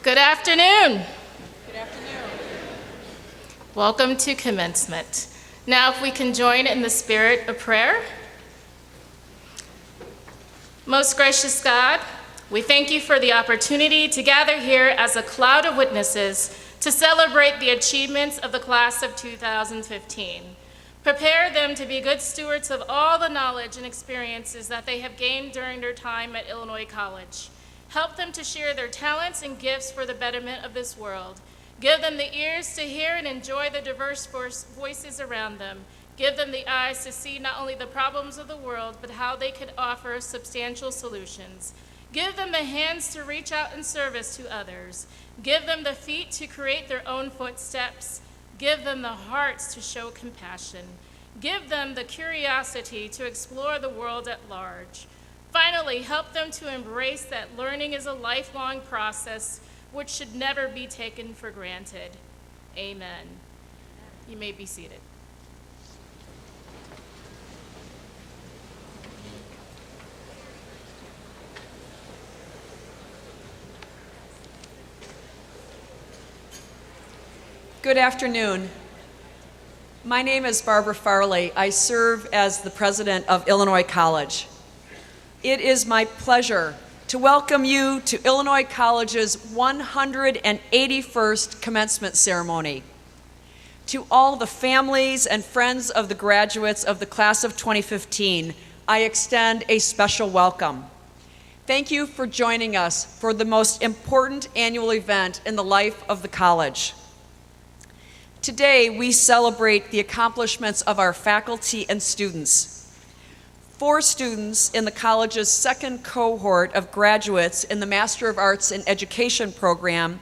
Good afternoon. Good afternoon. Welcome to commencement. Now, if we can join in the spirit of prayer. Most gracious God, we thank you for the opportunity to gather here as a cloud of witnesses to celebrate the achievements of the class of 2015. Prepare them to be good stewards of all the knowledge and experiences that they have gained during their time at Illinois College. Help them to share their talents and gifts for the betterment of this world. Give them the ears to hear and enjoy the diverse voices around them. Give them the eyes to see not only the problems of the world, but how they could offer substantial solutions. Give them the hands to reach out in service to others. Give them the feet to create their own footsteps. Give them the hearts to show compassion. Give them the curiosity to explore the world at large. Finally, help them to embrace that learning is a lifelong process which should never be taken for granted. Amen. You may be seated. Good afternoon. My name is Barbara Farley. I serve as the president of Illinois College. It is my pleasure to welcome you to Illinois College's 181st commencement ceremony. To all the families and friends of the graduates of the class of 2015, I extend a special welcome. Thank you for joining us for the most important annual event in the life of the college. Today, we celebrate the accomplishments of our faculty and students. 4 students in the college's second cohort of graduates in the Master of Arts in Education program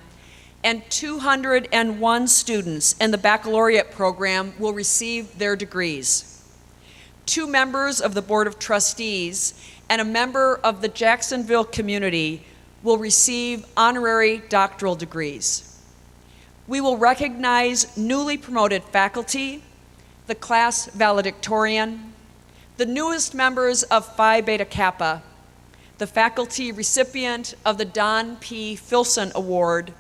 and 201 students in the baccalaureate program will receive their degrees. 2 members of the Board of Trustees and a member of the Jacksonville community will receive honorary doctoral degrees. We will recognize newly promoted faculty, the class valedictorian, the newest members of Phi Beta Kappa, the faculty recipient of the Don P. Filson Award,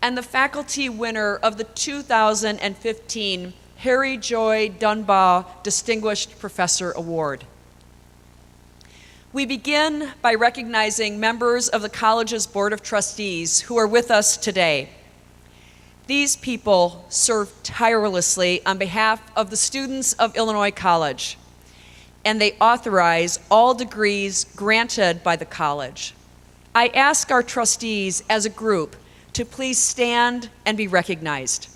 and the faculty winner of the 2015 Harry Joy Dunbar Distinguished Professor Award. We begin by recognizing members of the college's Board of Trustees who are with us today. These people serve tirelessly on behalf of the students of Illinois College, and they authorize all degrees granted by the college. I ask our trustees as a group to please stand and be recognized.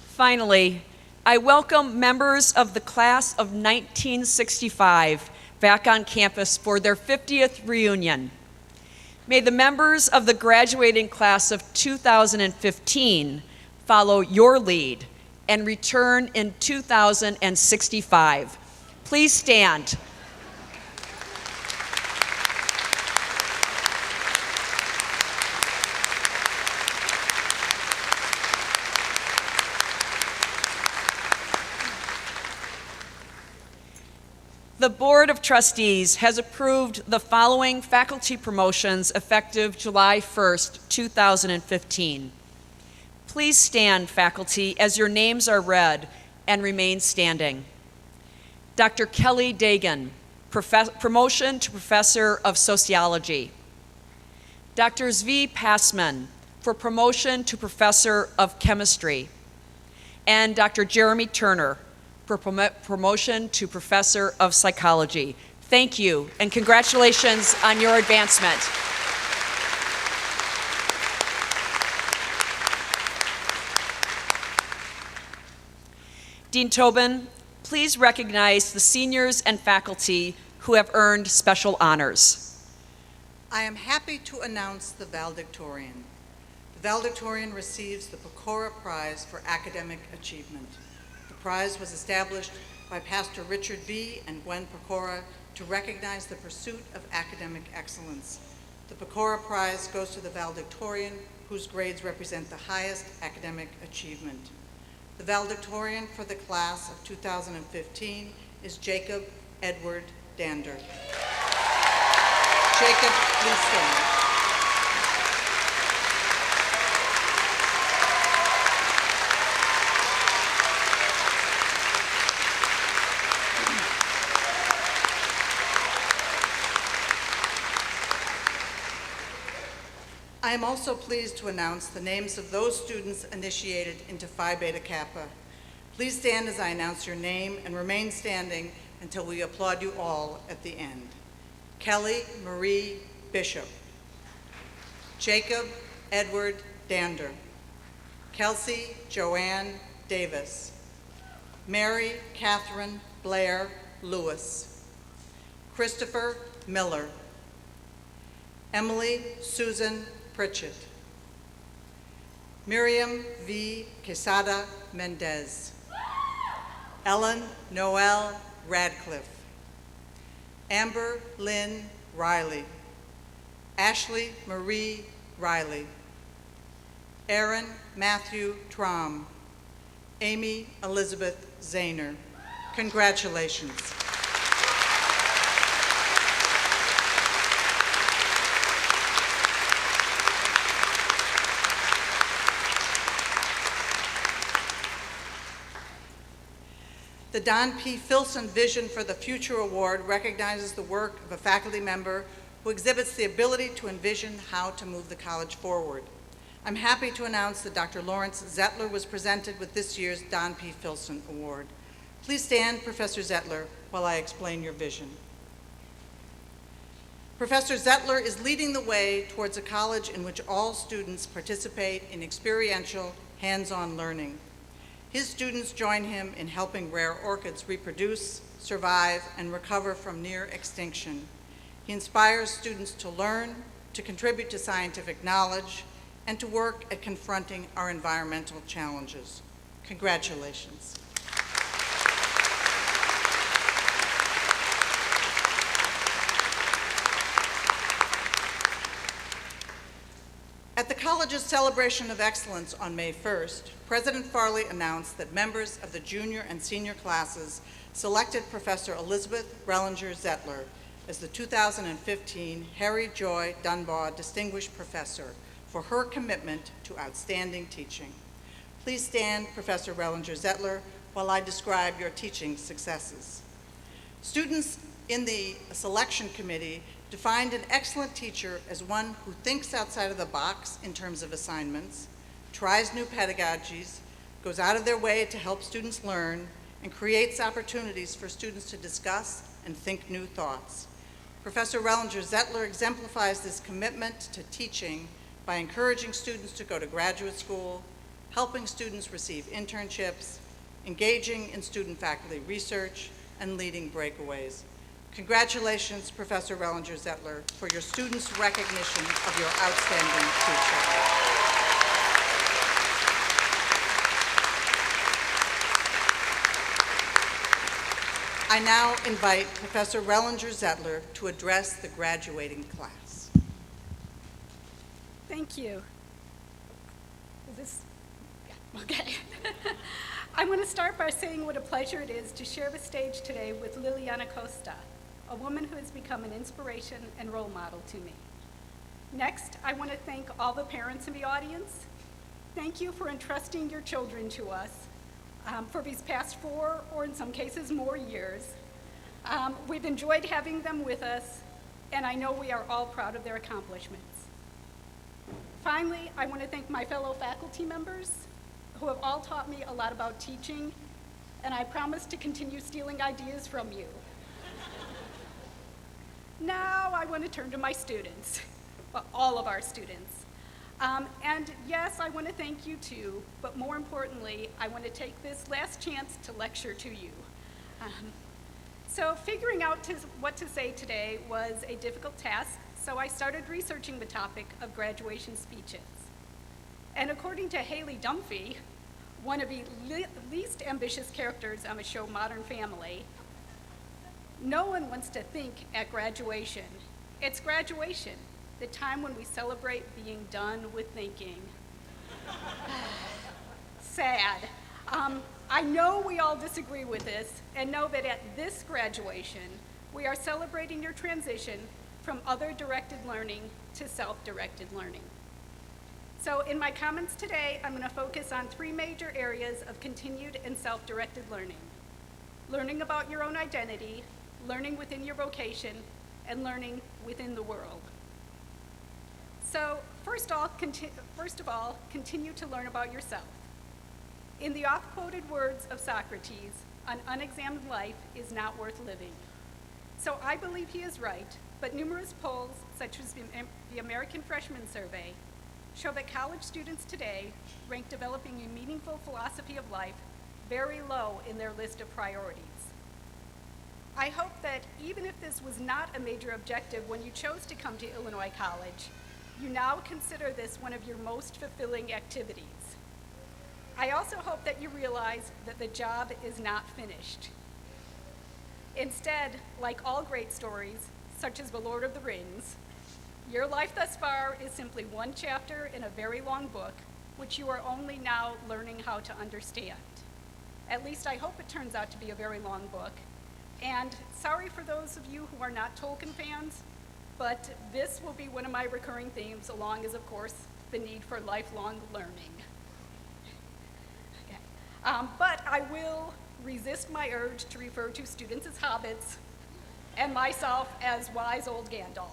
Finally, I welcome members of the class of 1965 back on campus for their 50th reunion. May the members of the graduating class of 2015 follow your lead and return in 2065. Please stand. The Board of Trustees has approved the following faculty promotions effective July 1st, 2015. Please stand, faculty, as your names are read and remain standing. Dr. Kelly Dagan, promotion to Professor of Sociology. Dr. Zvi Passman, for promotion to Professor of Chemistry. And Dr. Jeremy Turner, for promotion to Professor of Psychology. Thank you, and congratulations on your advancement. Dean Tobin, please recognize the seniors and faculty who have earned special honors. I am happy to announce the valedictorian. The valedictorian receives the Pecora Prize for Academic Achievement. The prize was established by Pastor Richard V. and Gwen Pecora to recognize the pursuit of academic excellence. The Pecora Prize goes to the valedictorian whose grades represent the highest academic achievement. The valedictorian for the class of 2015 is Jacob Edward Dander. Jacob, please stand. I am also pleased to announce the names of those students initiated into Phi Beta Kappa. Please stand as I announce your name and remain standing until we applaud you all at the end. Kelly Marie Bishop. Jacob Edward Dander. Kelsey Joanne Davis. Mary Catherine Blair Lewis. Christopher Miller. Emily Susan Pritchett. Miriam V. Quesada Mendez. Ellen Noel Radcliffe. Amber Lynn Riley. Ashley Marie Riley. Aaron Matthew Trom. Amy Elizabeth Zahner. Congratulations. The Don P. Filson Vision for the Future Award recognizes the work of a faculty member who exhibits the ability to envision how to move the college forward. I'm happy to announce that Dr. Lawrence Zettler was presented with this year's Don P. Filson Award. Please stand, Professor Zettler, while I explain your vision. Professor Zettler is leading the way towards a college in which all students participate in experiential, hands-on learning. His students join him in helping rare orchids reproduce, survive, and recover from near extinction. He inspires students to learn, to contribute to scientific knowledge, and to work at confronting our environmental challenges. Congratulations. At the college's celebration of excellence on May 1st, President Farley announced that members of the junior and senior classes selected Professor Elizabeth Rellinger Zettler as the 2015 Harry Joy Dunbar Distinguished Professor for her commitment to outstanding teaching. Please stand, Professor Rellinger Zettler, while I describe your teaching successes. Students in the selection committee defined an excellent teacher as one who thinks outside of the box in terms of assignments, tries new pedagogies, goes out of their way to help students learn, and creates opportunities for students to discuss and think new thoughts. Professor Rellinger Zettler exemplifies this commitment to teaching by encouraging students to go to graduate school, helping students receive internships, engaging in student-faculty research, and leading breakaways. Congratulations, Professor Rellinger Zettler, for your students' recognition of your outstanding teacher. I now invite Professor Rellinger Zettler to address the graduating class. Thank you. Is this? Yeah, okay. I want to start by saying what a pleasure it is to share the stage today with Liliana Costa, a woman who has become an inspiration and role model to me. Next, I want to thank all the parents in the audience. Thank you for entrusting your children to us for these past 4, or in some cases more years. We've enjoyed having them with us, and I know we are all proud of their accomplishments. Finally, I want to thank my fellow faculty members who have all taught me a lot about teaching, and I promise to continue stealing ideas from you. Now I want to turn to my students, well, all of our students. And yes, I want to thank you too, but more importantly, I want to take this last chance to lecture to you. So figuring out what to say today was a difficult task, so I started researching the topic of graduation speeches. And according to Haley Dunphy, one of the least ambitious characters on the show Modern Family, no one wants to think at graduation. It's graduation. the time when we celebrate being done with thinking. Sad. I know we all disagree with this and know that at this graduation, we are celebrating your transition from other directed learning to self-directed learning. So in my comments today, I'm going to focus on 3 major areas of continued and self-directed learning. Learning about your own identity, learning within your vocation, and learning within the world. So first of all, continue to learn about yourself. In the oft-quoted words of Socrates, an unexamined life is not worth living. So I believe he is right, but numerous polls, such as the American Freshman Survey, show that college students today rank developing a meaningful philosophy of life very low in their list of priorities. I hope that even if this was not a major objective when you chose to come to Illinois College, you now consider this one of your most fulfilling activities. I also hope that you realize that the job is not finished. Instead, like all great stories, such as The Lord of the Rings, your life thus far is simply one chapter in a very long book, which you are only now learning how to understand. At least I hope it turns out to be a very long book. And sorry for those of you who are not Tolkien fans, but this will be one of my recurring themes, along as, of course, the need for lifelong learning. But I will resist my urge to refer to students as hobbits and myself as wise old Gandalf.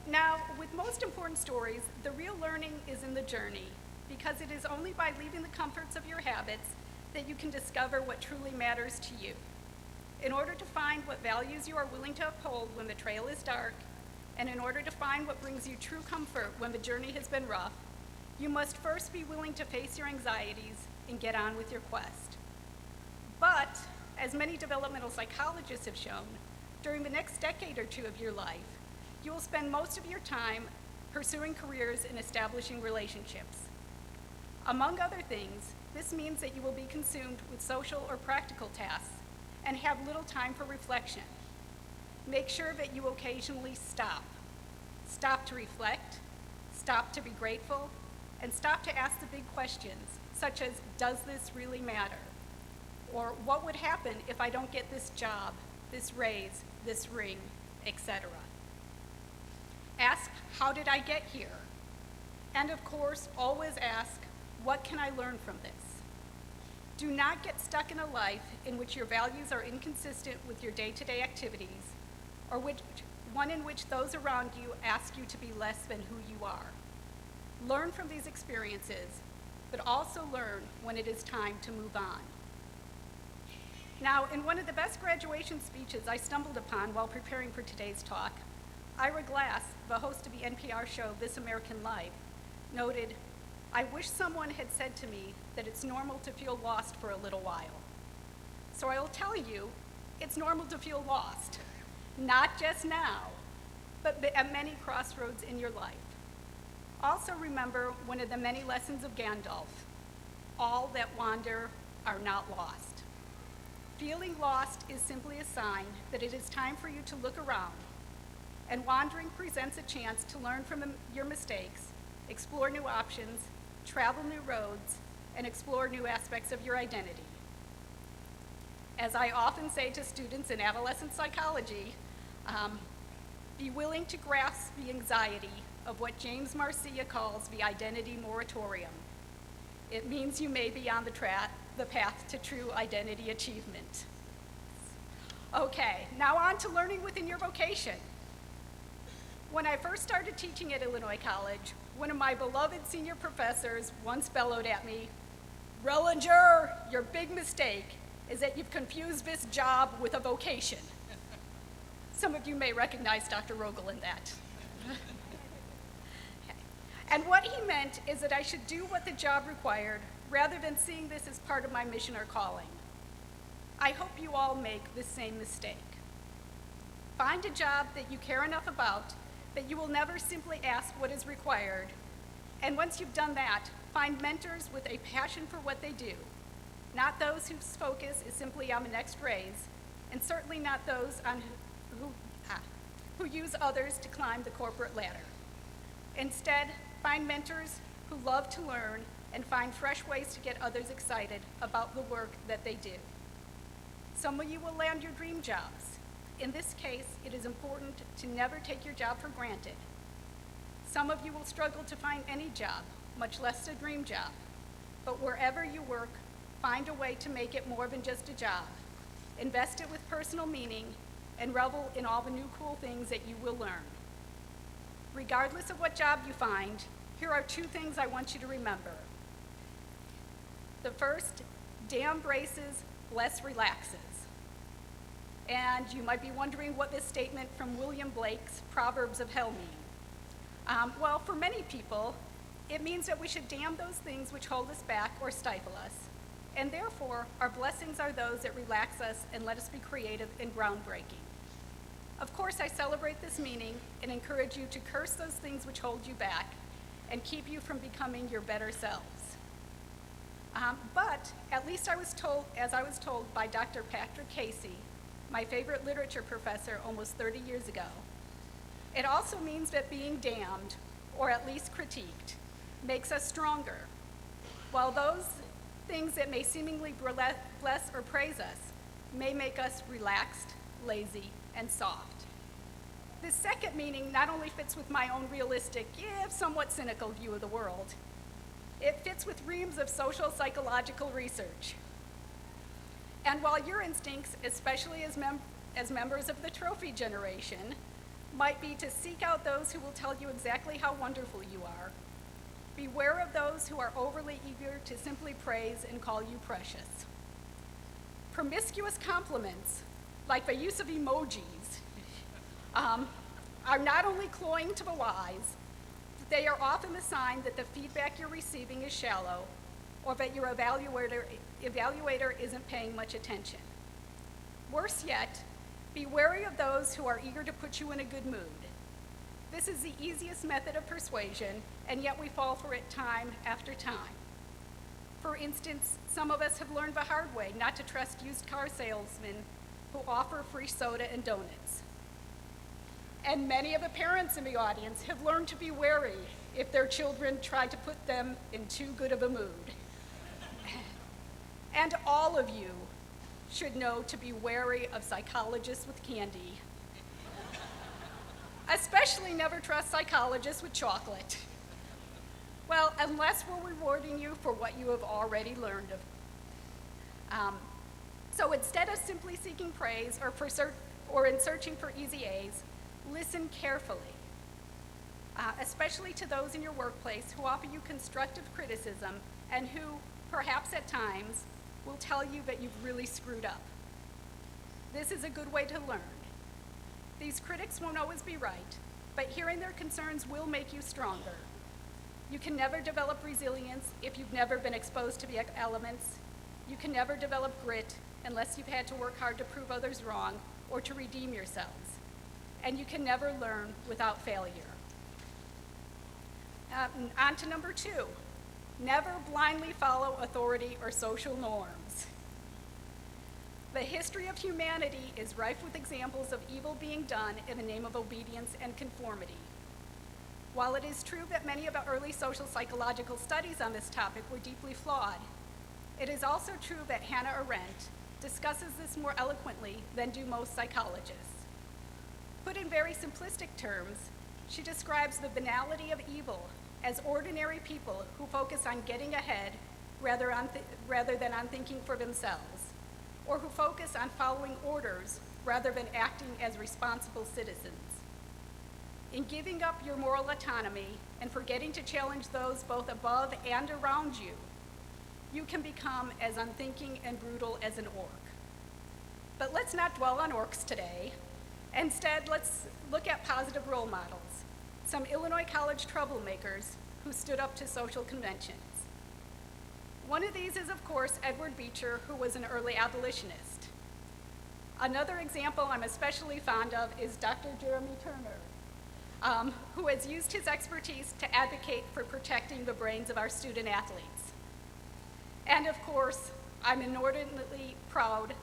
Now, with most important stories, the real learning is in the journey, because it is only by leaving the comforts of your habits that you can discover what truly matters to you. In order to find what values you are willing to uphold when the trail is dark, and in order to find what brings you true comfort when the journey has been rough, you must first be willing to face your anxieties and get on with your quest. But, as many developmental psychologists have shown, during the next decade or 2 of your life, you will spend most of your time pursuing careers and establishing relationships. Among other things, this means that you will be consumed with social or practical tasks and have little time for reflection. Make sure that you occasionally stop. Stop to reflect, stop to be grateful, and stop to ask the big questions, such as, does this really matter? Or what would happen if I don't get this job, this raise, this ring, etc.? Ask, how did I get here? And of course, always ask, what can I learn from this? Do not get stuck in a life in which your values are inconsistent with your day-to-day activities, or one in which those around you ask you to be less than who you are. Learn from these experiences, but also learn when it is time to move on. Now, in one of the best graduation speeches I stumbled upon while preparing for today's talk, Ira Glass, the host of the NPR show This American Life, noted, "I wish someone had said to me that it's normal to feel lost for a little while." So I will tell you, it's normal to feel lost, not just now, but at many crossroads in your life. Also remember one of the many lessons of Gandalf: all that wander are not lost. Feeling lost is simply a sign that it is time for you to look around, and wandering presents a chance to learn from your mistakes, explore new options, travel new roads, and explore new aspects of your identity. As I often say to students in adolescent psychology, be willing to grasp the anxiety of what James Marcia calls the identity moratorium. It means you may be on the path to true identity achievement. Okay, now on to learning within your vocation. When I first started teaching at Illinois College, one of my beloved senior professors once bellowed at me, "Rellinger, your big mistake is that you've confused this job with a vocation." Some of you may recognize Dr. Rogel in that. Okay. And what he meant is that I should do what the job required rather than seeing this as part of my mission or calling. I hope you all make the same mistake. Find a job that you care enough about that you will never simply ask what is required. And once you've done that, find mentors with a passion for what they do, not those whose focus is simply on the next raise, and certainly not those who use others to climb the corporate ladder. Instead, find mentors who love to learn and find fresh ways to get others excited about the work that they do. Some of you will land your dream jobs. In this case, it is important to never take your job for granted. Some of you will struggle to find any job, much less a dream job. But wherever you work, find a way to make it more than just a job. Invest it with personal meaning and revel in all the new cool things that you will learn. Regardless of what job you find, here are 2 things I want you to remember. The first, damn braces, less relaxes. And you might be wondering what this statement from William Blake's Proverbs of Hell mean. Well, for many people, it means that we should damn those things which hold us back or stifle us, and therefore our blessings are those that relax us and let us be creative and groundbreaking. Of course, I celebrate this meaning and encourage you to curse those things which hold you back and keep you from becoming your better selves. But at least I was told by Dr. Patrick Casey, my favorite literature professor almost 30 years ago, it also means that being damned, or at least critiqued, makes us stronger, while those things that may seemingly bless or praise us may make us relaxed, lazy, and soft. This second meaning not only fits with my own realistic, if somewhat cynical view of the world, it fits with reams of social psychological research. And while your instincts, especially as members of the trophy generation, might be to seek out those who will tell you exactly how wonderful you are, beware of those who are overly eager to simply praise and call you precious. Promiscuous compliments, like the use of emojis, are not only cloying to the wise, they are often a sign that the feedback you're receiving is shallow or that your evaluator isn't paying much attention. Worse yet, be wary of those who are eager to put you in a good mood. This is the easiest method of persuasion, and yet we fall for it time after time. For instance, some of us have learned the hard way not to trust used car salesmen who offer free soda and donuts. And many of the parents in the audience have learned to be wary if their children try to put them in too good of a mood. And all of you should know to be wary of psychologists with candy. Especially never trust psychologists with chocolate. Well, unless we're rewarding you for what you have already learned of. So instead of simply seeking praise or in searching for easy A's, listen carefully, especially to those in your workplace who offer you constructive criticism and who, perhaps at times, will tell you that you've really screwed up. This is a good way to learn. These critics won't always be right, but hearing their concerns will make you stronger. You can never develop resilience if you've never been exposed to the elements. You can never develop grit unless you've had to work hard to prove others wrong or to redeem yourselves. And you can never learn without failure. On to number 2. Never blindly follow authority or social norms. The history of humanity is rife with examples of evil being done in the name of obedience and conformity. While it is true that many of the early social psychological studies on this topic were deeply flawed, it is also true that Hannah Arendt discusses this more eloquently than do most psychologists. Put in very simplistic terms, she describes the banality of evil as ordinary people who focus on getting ahead rather than on thinking for themselves, or who focus on following orders rather than acting as responsible citizens. In giving up your moral autonomy and forgetting to challenge those both above and around you, you can become as unthinking and brutal as an orc. But let's not dwell on orcs today. Instead, let's look at positive role models, some Illinois college troublemakers who stood up to social conventions. One of these is, of course, Edward Beecher, who was an early abolitionist. Another example I'm especially fond of is Dr. Jeremy Turner, who has used his expertise to advocate for protecting the brains of our student athletes. And of course, I'm inordinately proud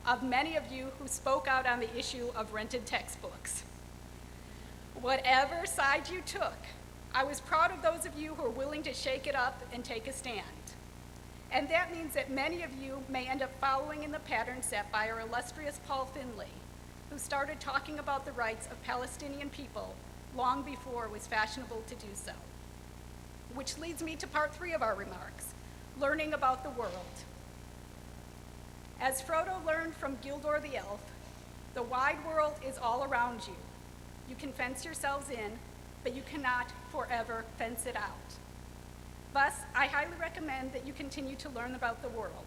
of many of you who spoke out on the issue of rented textbooks. Whatever side you took, I was proud of those of you who are willing to shake it up and take a stand. And that means that many of you may end up following in the pattern set by our illustrious Paul Finley, who started talking about the rights of Palestinian people long before it was fashionable to do so. Which leads me to part 3 of our remarks, learning about the world. As Frodo learned from Gildor the elf, the wide world is all around you. You can fence yourselves in, but you cannot forever fence it out. Thus, I highly recommend that you continue to learn about the world.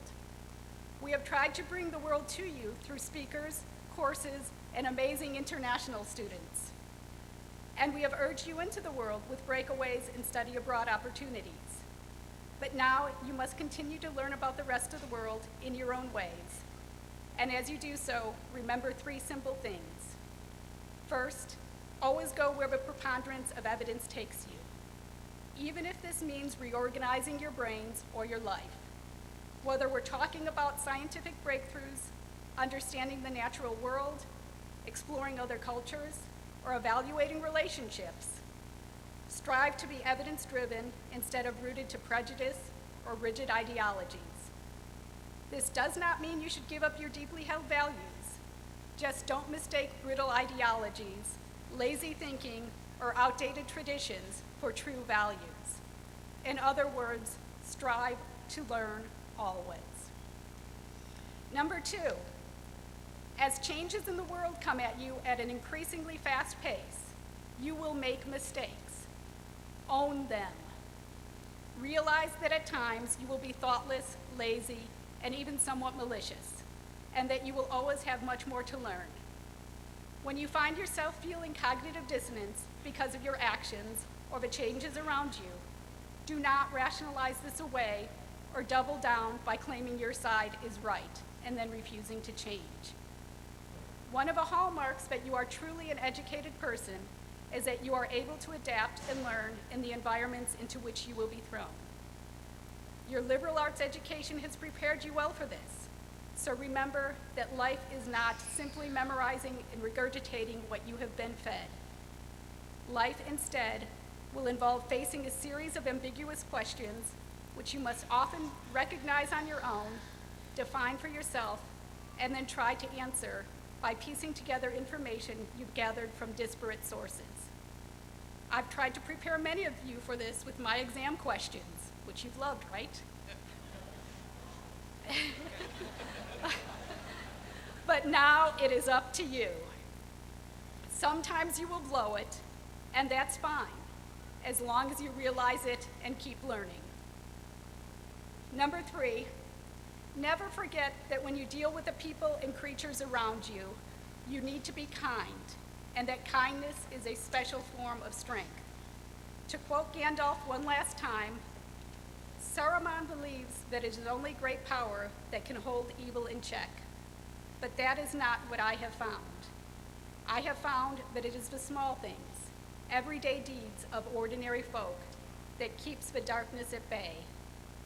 We have tried to bring the world to you through speakers, courses, and amazing international students. And we have urged you into the world with breakaways and study abroad opportunities. But now you must continue to learn about the rest of the world in your own ways. And as you do so, remember 3 simple things. First, always go where the preponderance of evidence takes you, even if this means reorganizing your brains or your life. Whether we're talking about scientific breakthroughs, understanding the natural world, exploring other cultures, or evaluating relationships, strive to be evidence-driven instead of rooted to prejudice or rigid ideologies. This does not mean you should give up your deeply held values. Just don't mistake brittle ideologies, lazy thinking, or outdated traditions for true values. In other words, strive to learn always. Number 2, as changes in the world come at you at an increasingly fast pace, you will make mistakes. Own them. Realize that at times you will be thoughtless, lazy, and even somewhat malicious, and that you will always have much more to learn. When you find yourself feeling cognitive dissonance because of your actions or the changes around you, do not rationalize this away or double down by claiming your side is right and then refusing to change. One of the hallmarks that you are truly an educated person is that you are able to adapt and learn in the environments into which you will be thrown. Your liberal arts education has prepared you well for this. So remember that life is not simply memorizing and regurgitating what you have been fed. Life instead will involve facing a series of ambiguous questions, which you must often recognize on your own, define for yourself, and then try to answer by piecing together information you've gathered from disparate sources. I've tried to prepare many of you for this with my exam questions, which you've loved, right? But now it is up to you. Sometimes you will blow it, and that's fine, as long as you realize it and keep learning. Number 3, never forget that when you deal with the people and creatures around you, you need to be kind, and that kindness is a special form of strength. To quote Gandalf one last time, Saruman believes that it is only great power that can hold evil in check. But that is not what I have found. I have found that it is the small things, everyday deeds of ordinary folk, that keeps the darkness at bay,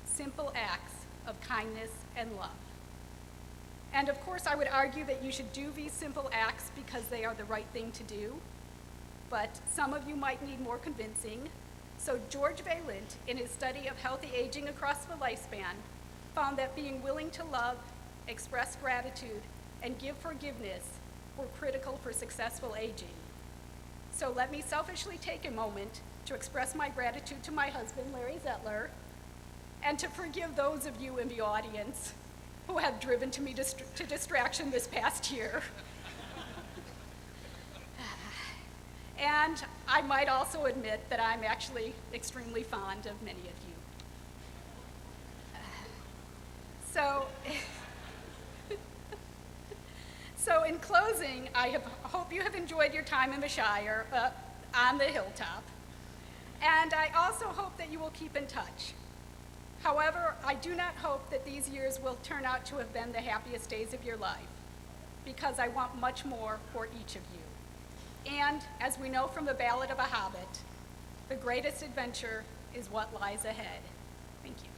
simple acts of kindness and love. And of course, I would argue that you should do these simple acts because they are the right thing to do, but some of you might need more convincing. So George Vaillant, in his study of healthy aging across the lifespan, found that being willing to love, express gratitude, and give forgiveness were critical for successful aging. So let me selfishly take a moment to express my gratitude to my husband, Larry Zettler, and to forgive those of you in the audience who have driven me to distraction this past year. And I might also admit that I'm actually extremely fond of many of you. So in closing, I hope you have enjoyed your time in the Shire, on the hilltop. And I also hope that you will keep in touch. However, I do not hope that these years will turn out to have been the happiest days of your life, because I want much more for each of you. And as we know from the Ballad of a Hobbit, the greatest adventure is what lies ahead. Thank you.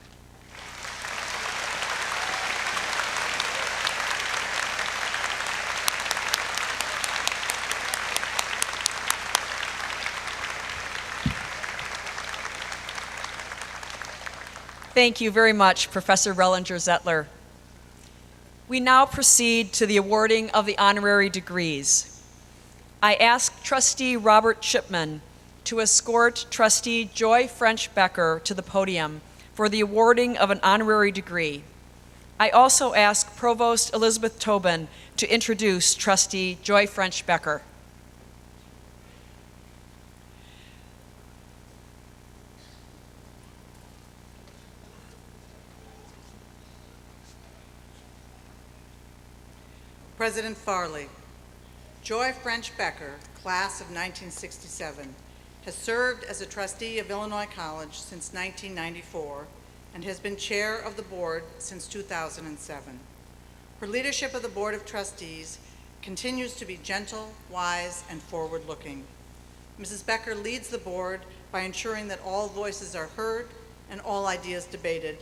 Thank you very much, Professor Rellinger-Zettler. We now proceed to the awarding of the honorary degrees. I ask Trustee Robert Chipman to escort Trustee Joy French Becker to the podium for the awarding of an honorary degree. I also ask Provost Elizabeth Tobin to introduce Trustee Joy French Becker. President Farley, Joy French Becker, class of 1967, has served as a trustee of Illinois College since 1994 and has been chair of the board since 2007. Her leadership of the Board of Trustees continues to be gentle, wise, and forward-looking. Mrs. Becker leads the board by ensuring that all voices are heard and all ideas debated,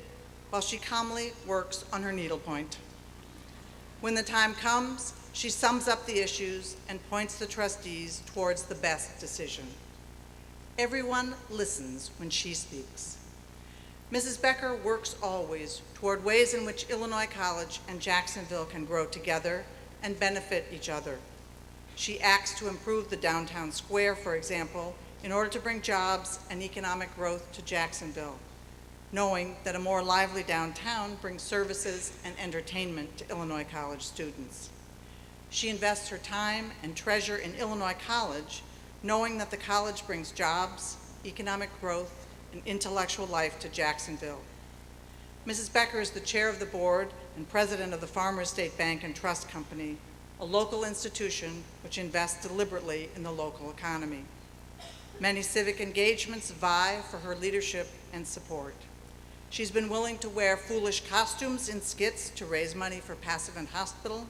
while she calmly works on her needlepoint. When the time comes, she sums up the issues and points the trustees towards the best decision. Everyone listens when she speaks. Mrs. Becker works always toward ways in which Illinois College and Jacksonville can grow together and benefit each other. She acts to improve the downtown square, for example, in order to bring jobs and economic growth to Jacksonville, knowing that a more lively downtown brings services and entertainment to Illinois College students. She invests her time and treasure in Illinois College, knowing that the college brings jobs, economic growth, and intellectual life to Jacksonville. Mrs. Becker is the chair of the board and president of the Farmers State Bank and Trust Company, a local institution which invests deliberately in the local economy. Many civic engagements vie for her leadership and support. She's been willing to wear foolish costumes in skits to raise money for Passavant Hospital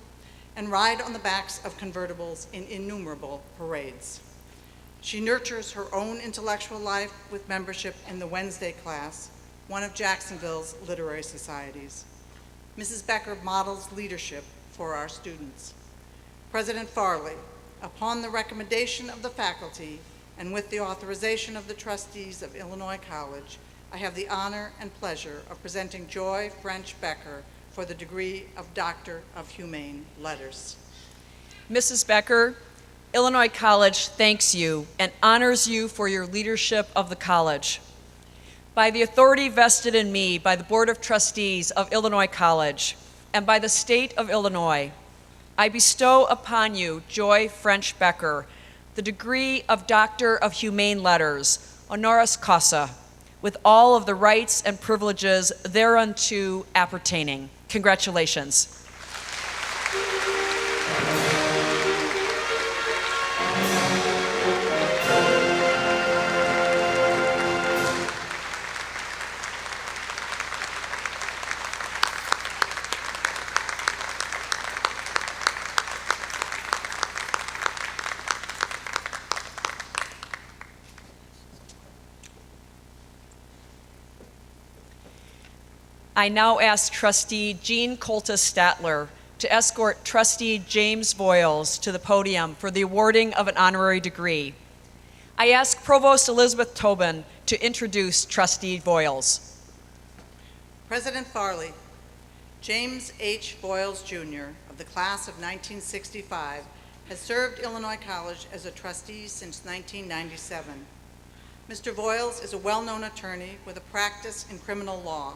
and ride on the backs of convertibles in innumerable parades. She nurtures her own intellectual life with membership in the Wednesday class, one of Jacksonville's literary societies. Mrs. Becker models leadership for our students. President Farley, upon the recommendation of the faculty and with the authorization of the trustees of Illinois College, I have the honor and pleasure of presenting Joy French Becker for the degree of Doctor of Humane Letters. Mrs. Becker, Illinois College thanks you and honors you for your leadership of the college. By the authority vested in me by the Board of Trustees of Illinois College and by the state of Illinois, I bestow upon you, Joy French Becker, the degree of Doctor of Humane Letters, honoris causa, with all of the rights and privileges thereunto appertaining. Congratulations. I now ask Trustee Jean Colta Statler to escort Trustee James Voyles to the podium for the awarding of an honorary degree. I ask Provost Elizabeth Tobin to introduce Trustee Voyles. President Farley, James H. Voyles, Jr. of the class of 1965 has served Illinois College as a trustee since 1997. Mr. Voyles is a well-known attorney with a practice in criminal law.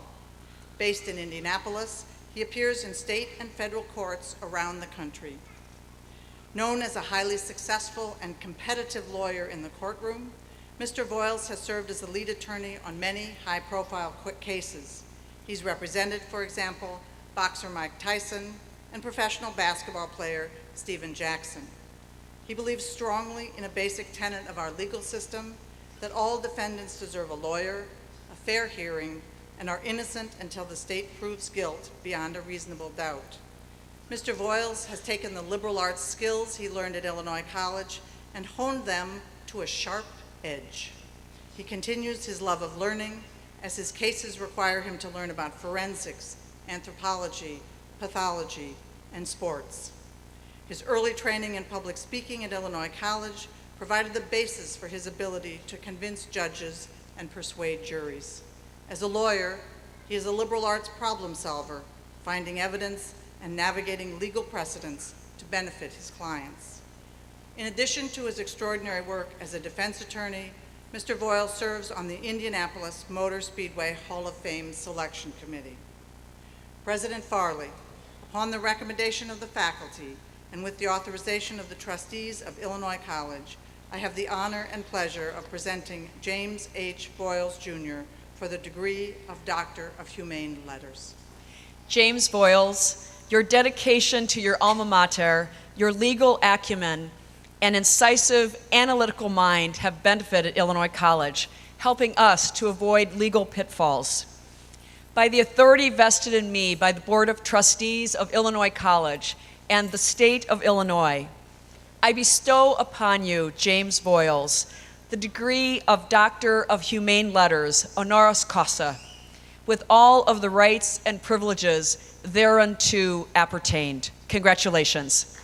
Based in Indianapolis, he appears in state and federal courts around the country. Known as a highly successful and competitive lawyer in the courtroom, Mr. Voyles has served as the lead attorney on many high-profile cases. He's represented, for example, boxer Mike Tyson and professional basketball player Steven Jackson. He believes strongly in a basic tenet of our legal system that all defendants deserve a lawyer, a fair hearing, and are innocent until the state proves guilt beyond a reasonable doubt. Mr. Voyles has taken the liberal arts skills he learned at Illinois College and honed them to a sharp edge. He continues his love of learning as his cases require him to learn about forensics, anthropology, pathology, and sports. His early training in public speaking at Illinois College provided the basis for his ability to convince judges and persuade juries. As a lawyer, He is a liberal arts problem solver, finding evidence and navigating legal precedents to benefit his clients. In addition to his extraordinary work as a defense attorney, Mr. Voyles serves on the Indianapolis Motor Speedway Hall of Fame Selection Committee. President Farley, upon the recommendation of the faculty and with the authorization of the trustees of Illinois College, I have the honor and pleasure of presenting James H. Voyles, Jr. for the degree of Doctor of Humane Letters. James Voyles, your dedication to your alma mater, your legal acumen, and incisive analytical mind have benefited Illinois College, helping us to avoid legal pitfalls. By the authority vested in me by the Board of Trustees of Illinois College and the state of Illinois, I bestow upon you, James Voyles, the degree of Doctor of Humane Letters, honoris causa, with all of the rights and privileges thereunto appertained. Congratulations.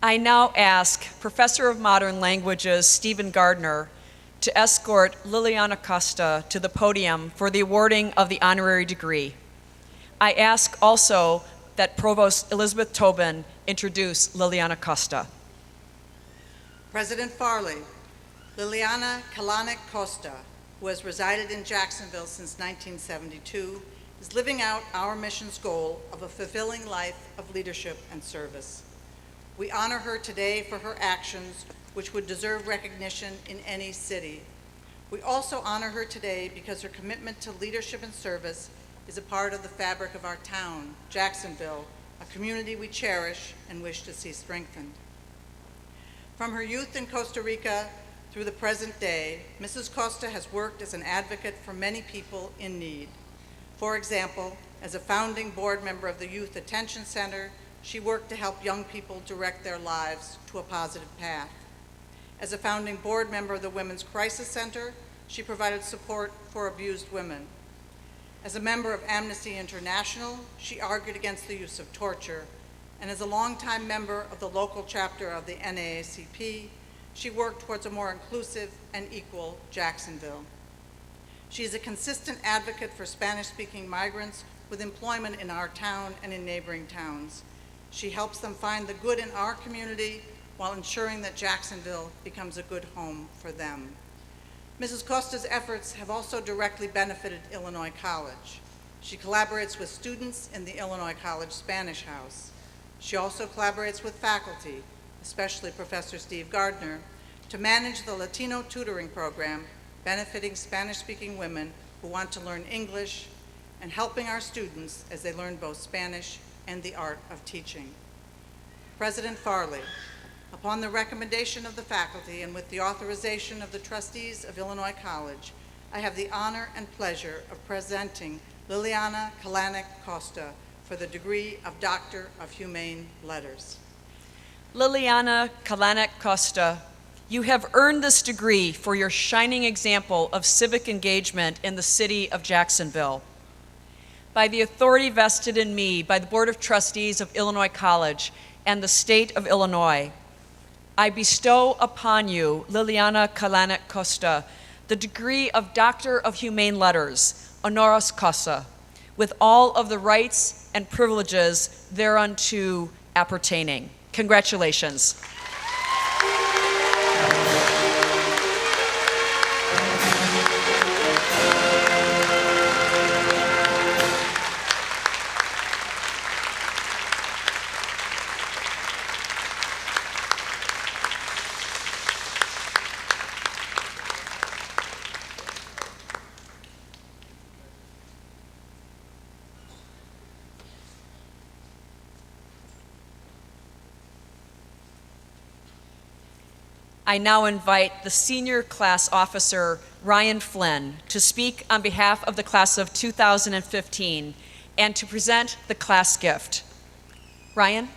I now ask Professor of Modern Languages Stephen Gardner to escort Liliana Costa to the podium for the awarding of the honorary degree. I ask also that Provost Elizabeth Tobin introduce Liliana Costa. President Farley, Liliana Kalanik Costa, who has resided in Jacksonville since 1972, is living out our mission's goal of a fulfilling life of leadership and service. We honor her today for her actions, which would deserve recognition in any city. We also honor her today because her commitment to leadership and service is a part of the fabric of our town, Jacksonville, a community we cherish and wish to see strengthened. From her youth in Costa Rica through the present day, Mrs. Costa has worked as an advocate for many people in need. For example, as a founding board member of the Youth Attention Center, she worked to help young people direct their lives to a positive path. As a founding board member of the Women's Crisis Center, she provided support for abused women. As a member of Amnesty International, she argued against the use of torture. And as a longtime member of the local chapter of the NAACP, she worked towards a more inclusive and equal Jacksonville. She is a consistent advocate for Spanish-speaking migrants with employment in our town and in neighboring towns. She helps them find the good in our community while ensuring that Jacksonville becomes a good home for them. Mrs. Costa's efforts have also directly benefited Illinois College. She collaborates with students in the Illinois College Spanish House. She also collaborates with faculty, especially Professor Steve Gardner, to manage the Latino tutoring program benefiting Spanish-speaking women who want to learn English and helping our students as they learn both Spanish and the art of teaching. President Farley, upon the recommendation of the faculty and with the authorization of the trustees of Illinois College, I have the honor and pleasure of presenting Liliana Kalanik Costa for the degree of Doctor of Humane Letters. Liliana Kalanik Costa, you have earned this degree for your shining example of civic engagement in the city of Jacksonville. By the authority vested in me by the Board of Trustees of Illinois College and the state of Illinois, I bestow upon you, Liliana Kalanik Costa, the degree of Doctor of Humane Letters, honoris causa, with all of the rights and privileges thereunto appertaining. Congratulations. I now invite the senior class officer, Ryan Flynn, to speak on behalf of the class of 2015 and to present the class gift. Ryan?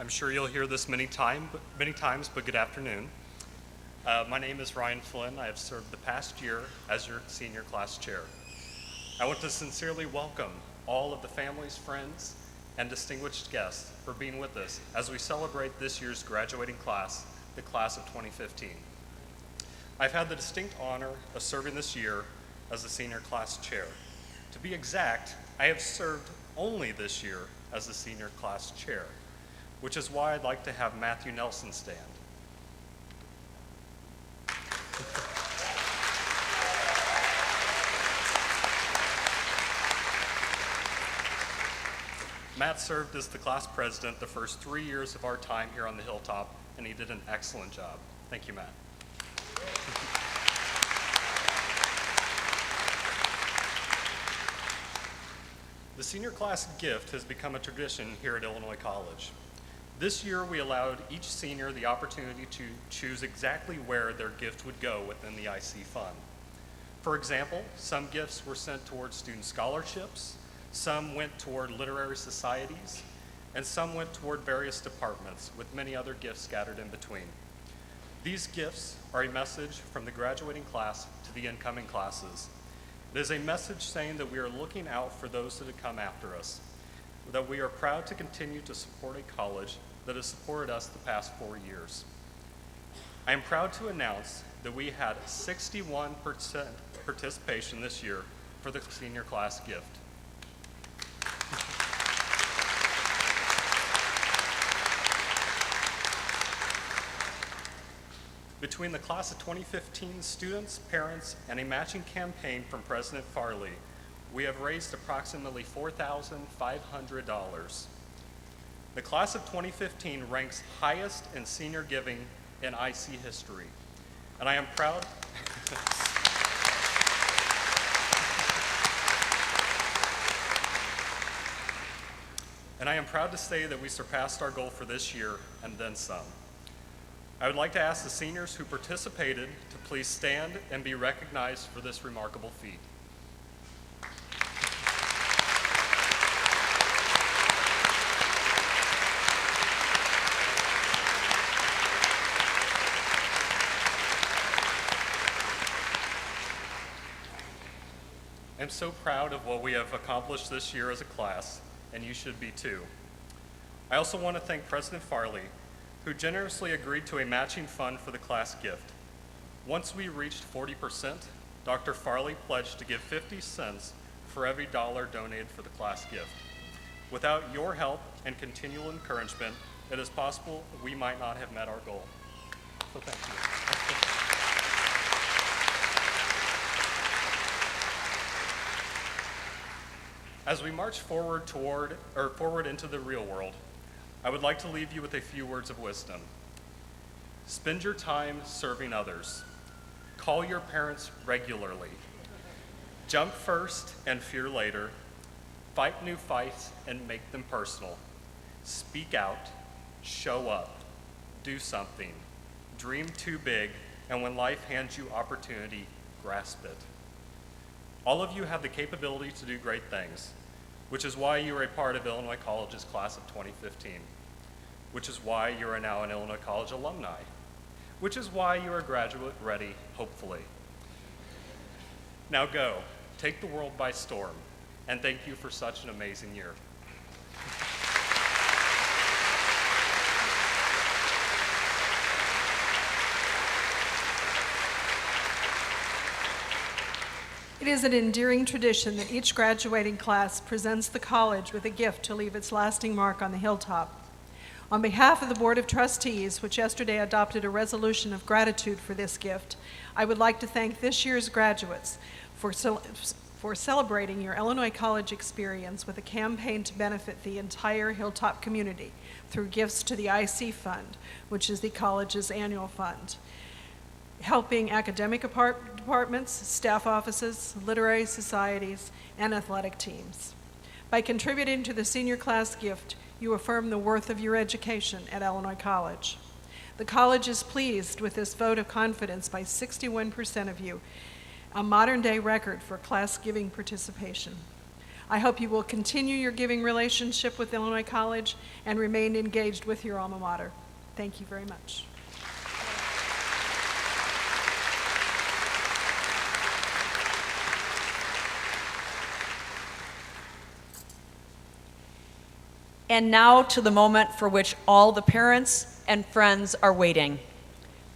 I'm sure you'll hear this many times, but good afternoon. My name is Ryan Flynn. I have served the past year as your senior class chair. I want to sincerely welcome all of the families, friends, and distinguished guests for being with us as we celebrate this year's graduating class, the class of 2015. I've had the distinct honor of serving this year as the senior class chair. To be exact, I have served only this year as the senior class chair, which is why I'd like to have Matthew Nelson stand. Matt served as the class president the first 3 years of our time here on the Hilltop, and he did an excellent job. Thank you, Matt. The senior class gift has become a tradition here at Illinois College. This year, we allowed each senior the opportunity to choose exactly where their gift would go within the IC fund. For example, some gifts were sent toward student scholarships, some went toward literary societies, and some went toward various departments, with many other gifts scattered in between. These gifts are a message from the graduating class to the incoming classes. It is a message saying that we are looking out for those that have come after us, that we are proud to continue to support a college that has supported us the past 4 years. I am proud to announce that we had 61% participation this year for the senior class gift. Between the class of 2015 students, parents, and a matching campaign from President Farley, we have raised approximately $4,500. The class of 2015 ranks highest in senior giving in IC history, and I am proud. And I am proud to say that we surpassed our goal for this year and then some. I would like to ask the seniors who participated to please stand and be recognized for this remarkable feat. I'm so proud of what we have accomplished this year as a class, and you should be too. I also want to thank President Farley, who generously agreed to a matching fund for the class gift. Once we reached 40%, Dr. Farley pledged to give 50 cents for every dollar donated for the class gift. Without your help and continual encouragement, it is possible we might not have met our goal. So thank you. As we march forward into the real world, I would like to leave you with a few words of wisdom. Spend your time serving others. Call your parents regularly. Jump first and fear later. Fight new fights and make them personal. Speak out, show up, do something. Dream too big, and when life hands you opportunity, grasp it. All of you have the capability to do great things, which is why you are a part of Illinois College's class of 2015, which is why you are now an Illinois College alumni, which is why you are graduate ready, hopefully. Now go, take the world by storm, and thank you for such an amazing year. It is an endearing tradition that each graduating class presents the college with a gift to leave its lasting mark on the Hilltop. On behalf of the Board of Trustees, which yesterday adopted a resolution of gratitude for this gift, I would like to thank this year's graduates for celebrating your Illinois College experience with a campaign to benefit the entire Hilltop community through gifts to the IC Fund, which is the college's annual fund, helping academic departments, staff offices, literary societies, and athletic teams. By contributing to the senior class gift, you affirm the worth of your education at Illinois College. The college is pleased with this vote of confidence by 61% of you, a modern-day record for class giving participation. I hope you will continue your giving relationship with Illinois College and remain engaged with your alma mater. Thank you very much. And now to the moment for which all the parents and friends are waiting.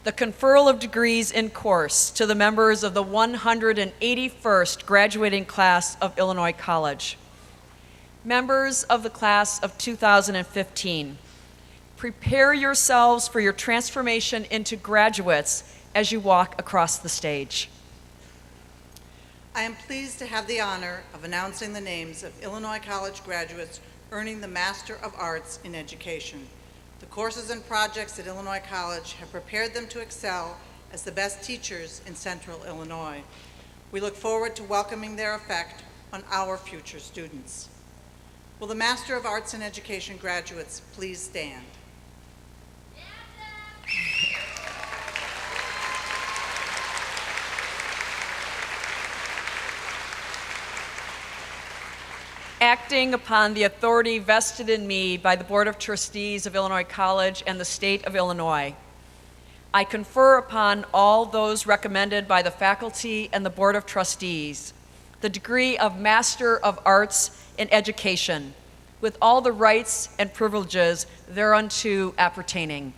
The conferral of degrees in course to the members of the 181st graduating class of Illinois College. Members of the class of 2015, prepare yourselves for your transformation into graduates as you walk across the stage. I am pleased to have the honor of announcing the names of Illinois College graduates earning the Master of Arts in Education. The courses and projects at Illinois College have prepared them to excel as the best teachers in Central Illinois. We look forward to welcoming their effect on our future students. Will the Master of Arts in Education graduates please stand? Acting upon the authority vested in me by the Board of Trustees of Illinois College and the State of Illinois, I confer upon all those recommended by the faculty and the Board of Trustees the degree of Master of Arts in Education, with all the rights and privileges thereunto appertaining.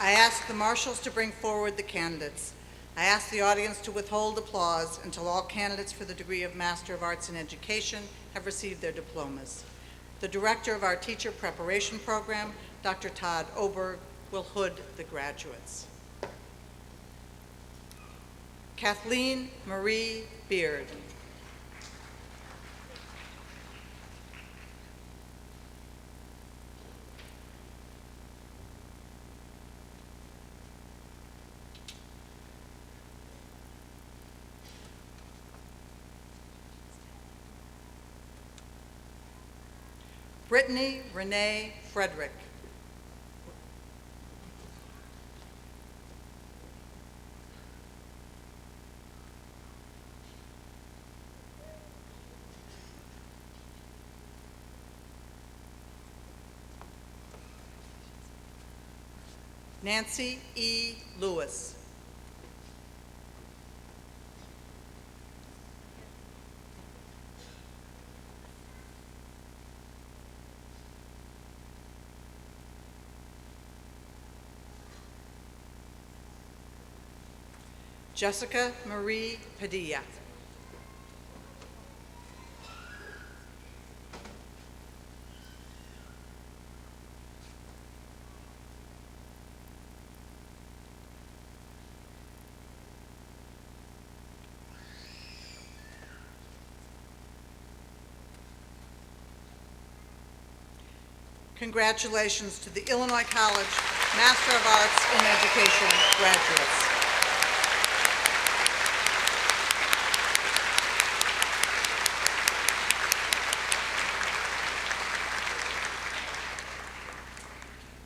I ask the marshals to bring forward the candidates. I ask the audience to withhold applause until all candidates for the degree of Master of Arts in Education have received their diplomas. The director of our teacher preparation program, Dr. Todd Oberg, will hood the graduates. Kathleen Marie Beard. Brittany Renee Frederick. Nancy E. Lewis. Jessica Marie Padilla. Congratulations to the Illinois College Master of Arts in Education graduates.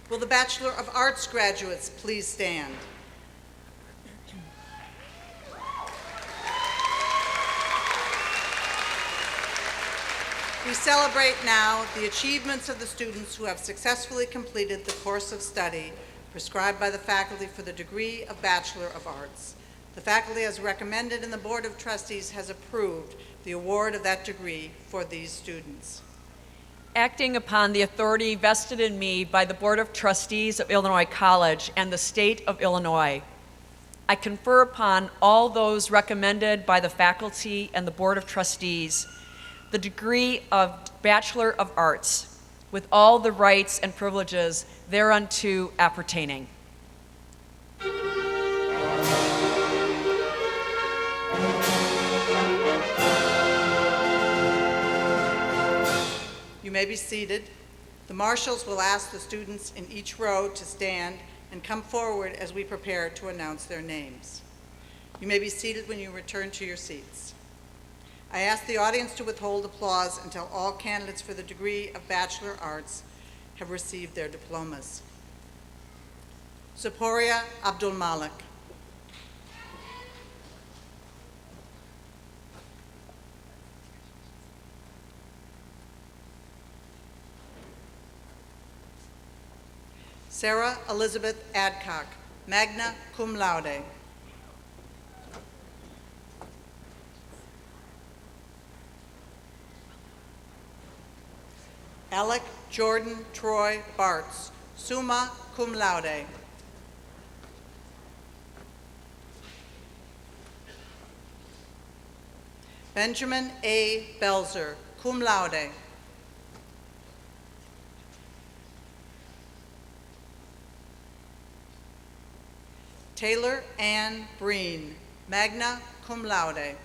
Will the Bachelor of Arts graduates please stand? We celebrate now the achievements of the students who have successfully completed the course of study prescribed by the faculty for the degree of Bachelor of Arts. The faculty, as recommended, and the Board of Trustees has approved the award of that degree for these students. Acting upon the authority vested in me by the Board of Trustees of Illinois College and the State of Illinois, I confer upon all those recommended by the faculty and the Board of Trustees the degree of Bachelor of Arts, with all the rights and privileges thereunto appertaining. You may be seated. The marshals will ask the students in each row to stand and come forward as we prepare to announce their names. You may be seated when you return to your seats. I ask the audience to withhold applause until all candidates for the degree of Bachelor of Arts have received their diplomas. Ziporia Abdul Malik. Sarah Elizabeth Adcock, magna cum laude. Alec Jordan Troy Bartz, summa cum laude. Benjamin A. Belzer, cum laude. Taylor Ann Breen, magna cum laude.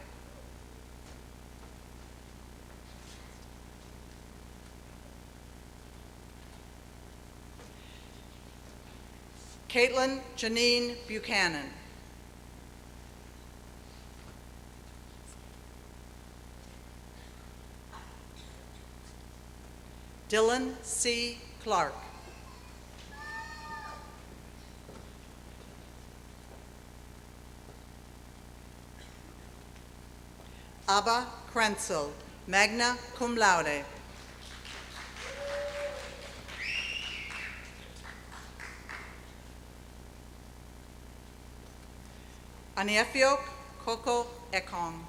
Caitlin Janine Buchanan. Dylan C. Clark. Abba Krenzel, magna cum laude. Aniefiok Koko Ekong.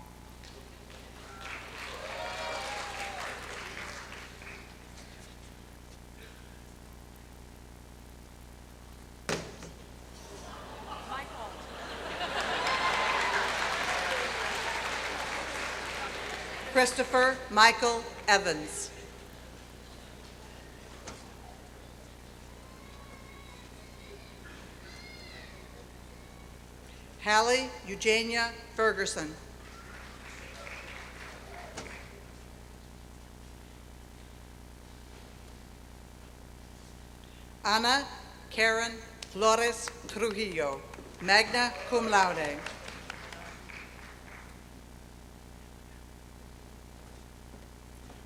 Christopher Michael Evans. Hallie Eugenia Ferguson. Ana Karen Flores Trujillo, magna cum laude.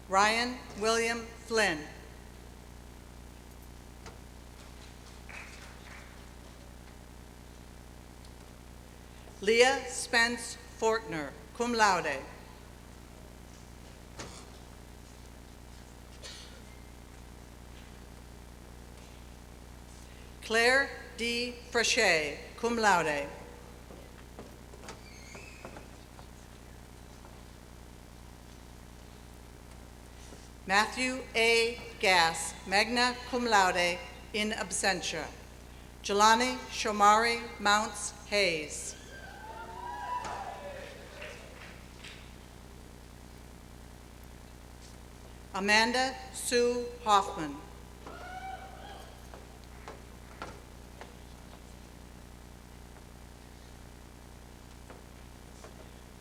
Ryan William Flynn. Leah Spence Fortner, cum laude. Claire D. Frachet, cum laude. Matthew A. Gass, magna cum laude, in absentia. Jelani Shomari Mounts Hayes. Amanda Sue Hoffman.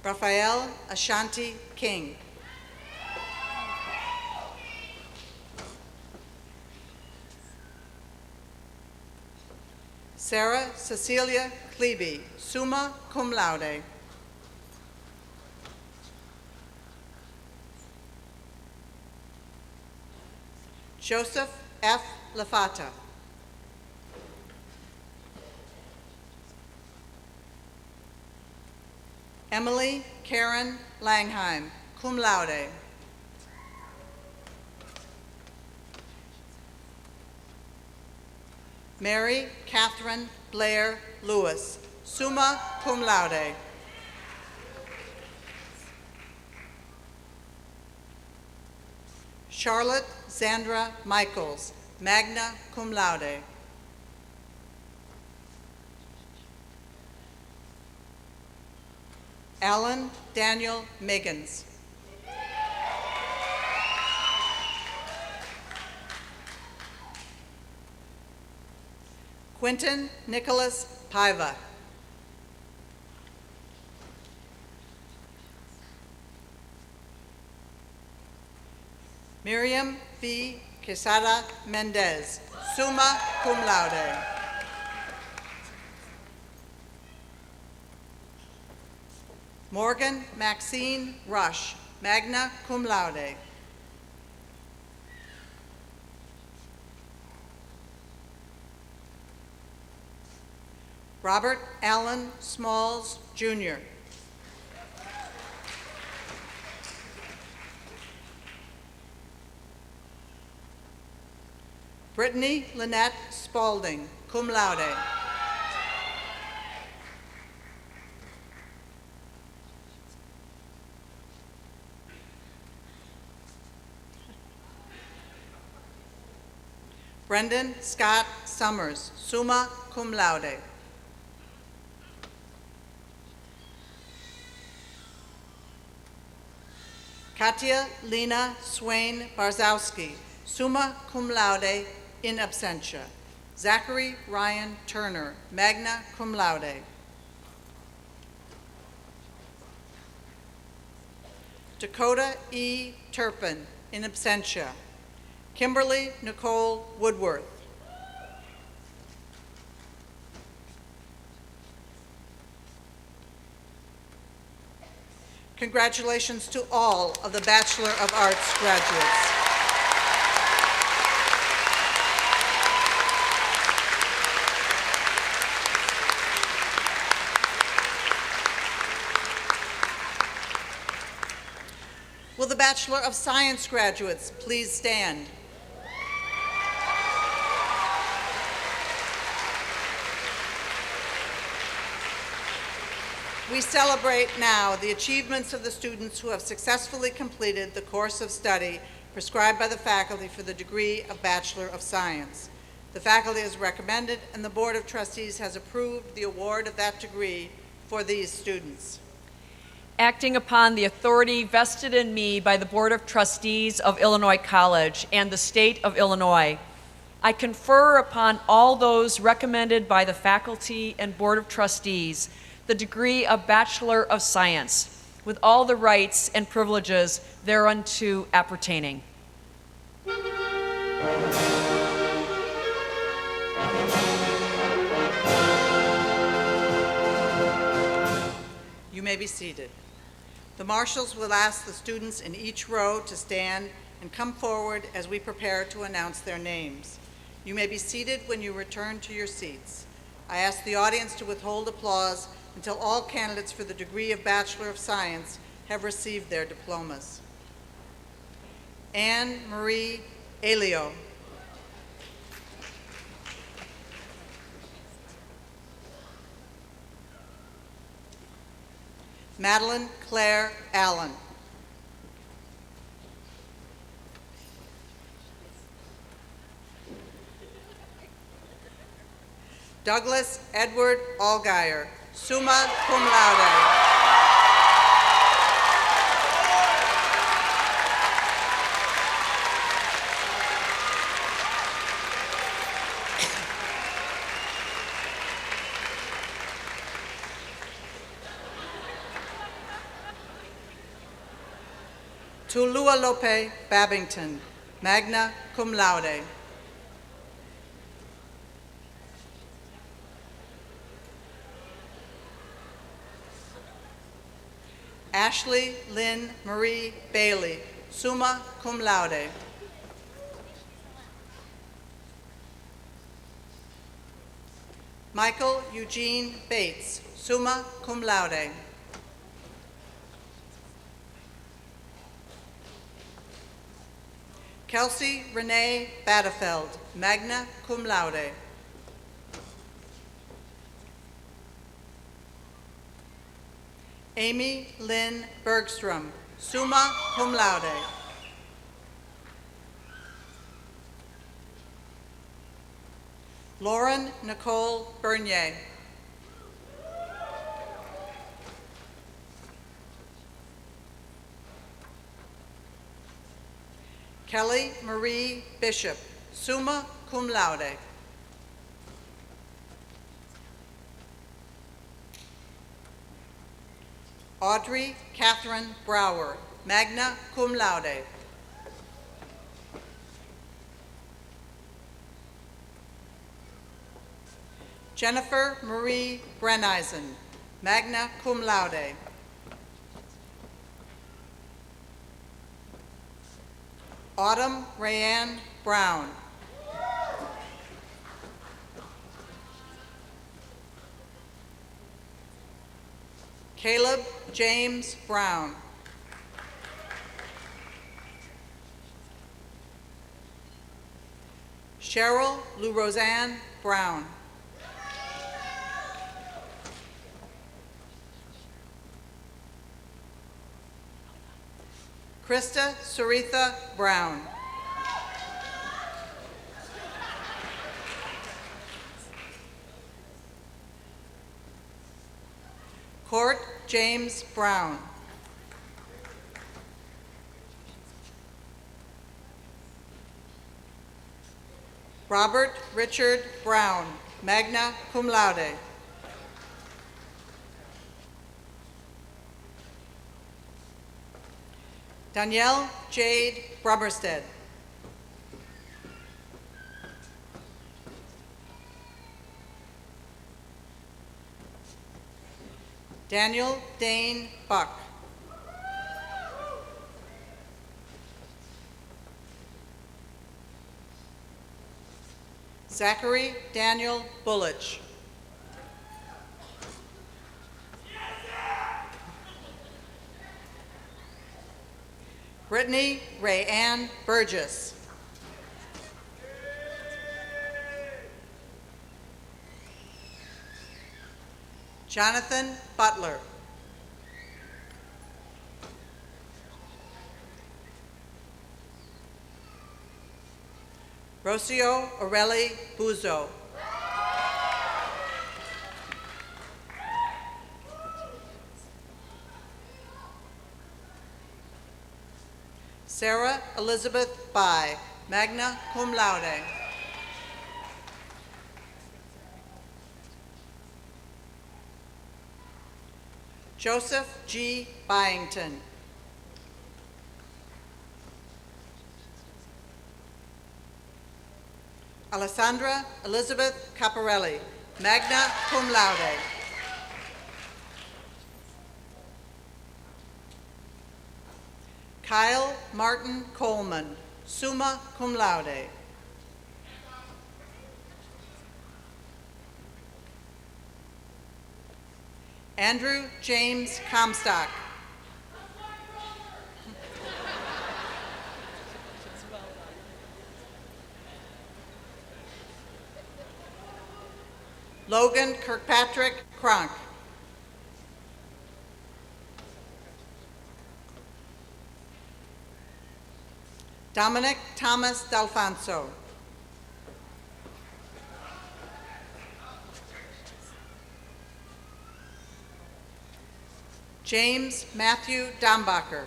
Raphael Ashanti King. Sarah Cecilia Klebe, summa cum laude. Joseph F. Lafata. Emily Karen Langheim, cum laude. Mary Catherine Blair Lewis, summa cum laude. Charlotte Zandra Michaels, magna cum laude. Alan Daniel Meggins. Quentin Nicholas Paiva. Miriam V. Quesada Mendez, summa cum laude. Morgan Maxine Rush, magna cum laude. Robert Allen Smalls, Jr. Brittany Lynette Spalding, cum laude. Brendan Scott Summers, summa cum laude. Katia Lena Swain Barzowski, summa cum laude in absentia. Zachary Ryan Turner, magna cum laude. Dakota E. Turpin, in absentia. Kimberly Nicole Woodworth. Congratulations to all of the Bachelor of Arts graduates. Will the Bachelor of Science graduates please stand? We celebrate now the achievements of the students who have successfully completed the course of study prescribed by the faculty for the degree of Bachelor of Science. The faculty has recommended and the Board of Trustees has approved the award of that degree for these students. Acting upon the authority vested in me by the Board of Trustees of Illinois College and the State of Illinois, I confer upon all those recommended by the faculty and Board of Trustees the degree of Bachelor of Science, with all the rights and privileges thereunto appertaining. You may be seated. The marshals will ask the students in each row to stand and come forward as we prepare to announce their names. You may be seated when you return to your seats. I ask the audience to withhold applause until all candidates for the degree of Bachelor of Science have received their diplomas. Anne Marie Elio. Madeline Claire Allen. Douglas Edward Allgaier, summa cum laude. Tulualope Babington, magna cum laude. Ashley Lynn Marie Bailey, summa cum laude. Michael Eugene Bates, summa cum laude. Kelsey Renee Badefeld, magna cum laude. Amy Lynn Bergstrom, summa cum laude. Lauren Nicole Bernier. Kelly Marie Bishop, summa cum laude. Audrey Catherine Brower, magna cum laude. Jennifer Marie Brenneisen, magna cum laude. Autumn Rayanne Brown. James Brown. Cheryl Lou Roseanne Brown. Krista Saritha Brown. Court James Brown. Robert Richard Brown, magna cum laude. Danielle Jade Brummerstead. Daniel Dane Buck. Zachary Daniel Bullich. Brittany Ray Ann Burgess. Jonathan Butler. Rocio Aureli Buzo. Sarah Elizabeth Bai, magna cum laude. Joseph G. Byington. Alessandra Elizabeth Caparelli, magna cum laude. Kyle Martin Coleman, summa cum laude. Andrew James Comstock. Logan Kirkpatrick Cronk. Dominic Thomas D'Alfonso. James Matthew Dombacher.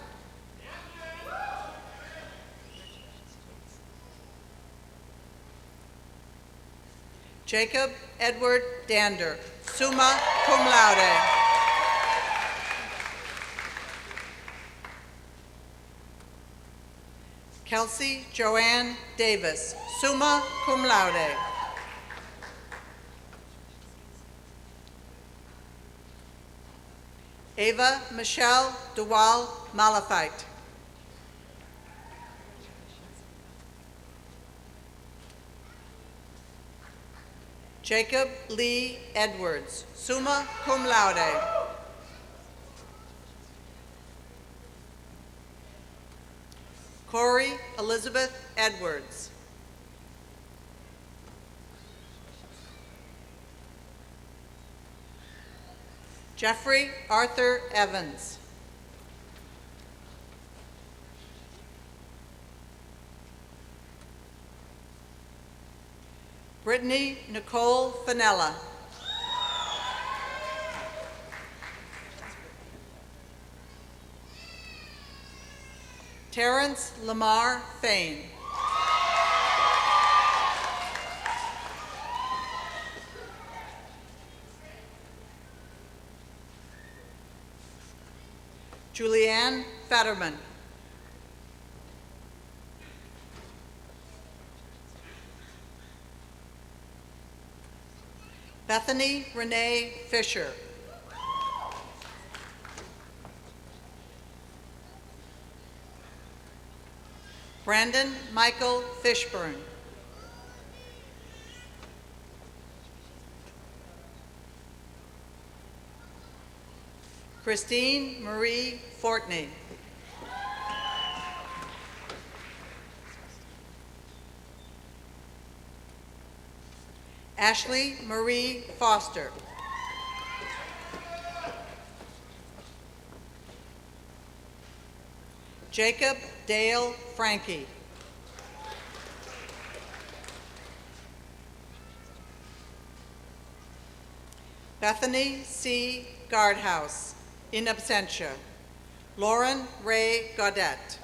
Jacob Edward Dander, summa cum laude. Kelsey Joanne Davis, summa cum laude. Ava Michelle DeWall Malafite. Jacob Lee Edwards, summa cum laude. Corey Elizabeth Edwards. Jeffrey Arthur Evans. Brittany Nicole Finella. Terrence Lamar Fain. Julianne Fetterman. Bethany Renee Fisher. Brandon Michael Fishburne. Christine Marie Fortney. Ashley Marie Foster. Jacob Dale Frankie. Bethany C. Guardhouse, in absentia. Lauren Ray Gaudette.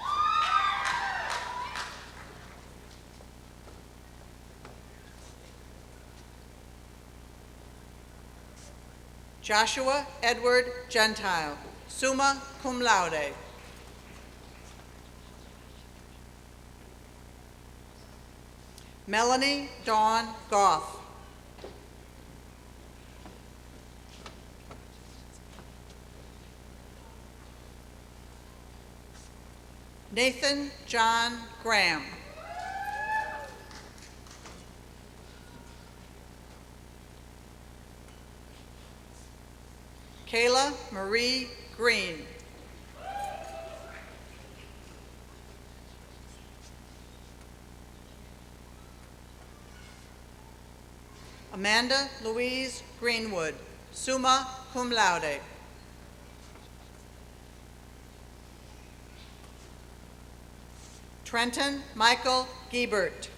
Joshua Edward Gentile, summa cum laude. Melanie Dawn Goff. Nathan John Graham. Kayla Marie Green. Amanda Louise Greenwood, summa cum laude. Trenton Michael Giebert.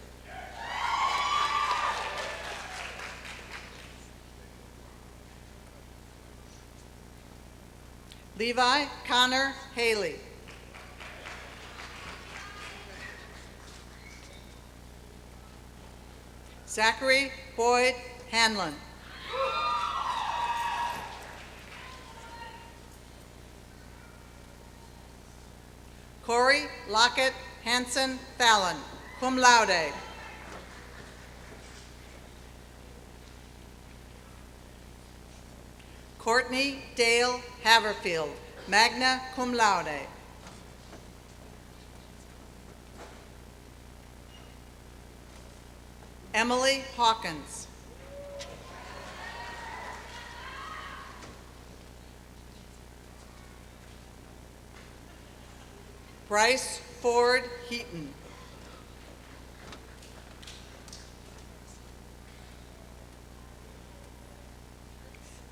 Levi Connor Haley. Zachary Boyd Hanlon. Corey Lockett Hanson Fallon, cum laude. Courtney Dale Haverfield, magna cum laude. Emily Hawkins. Bryce Ford Heaton.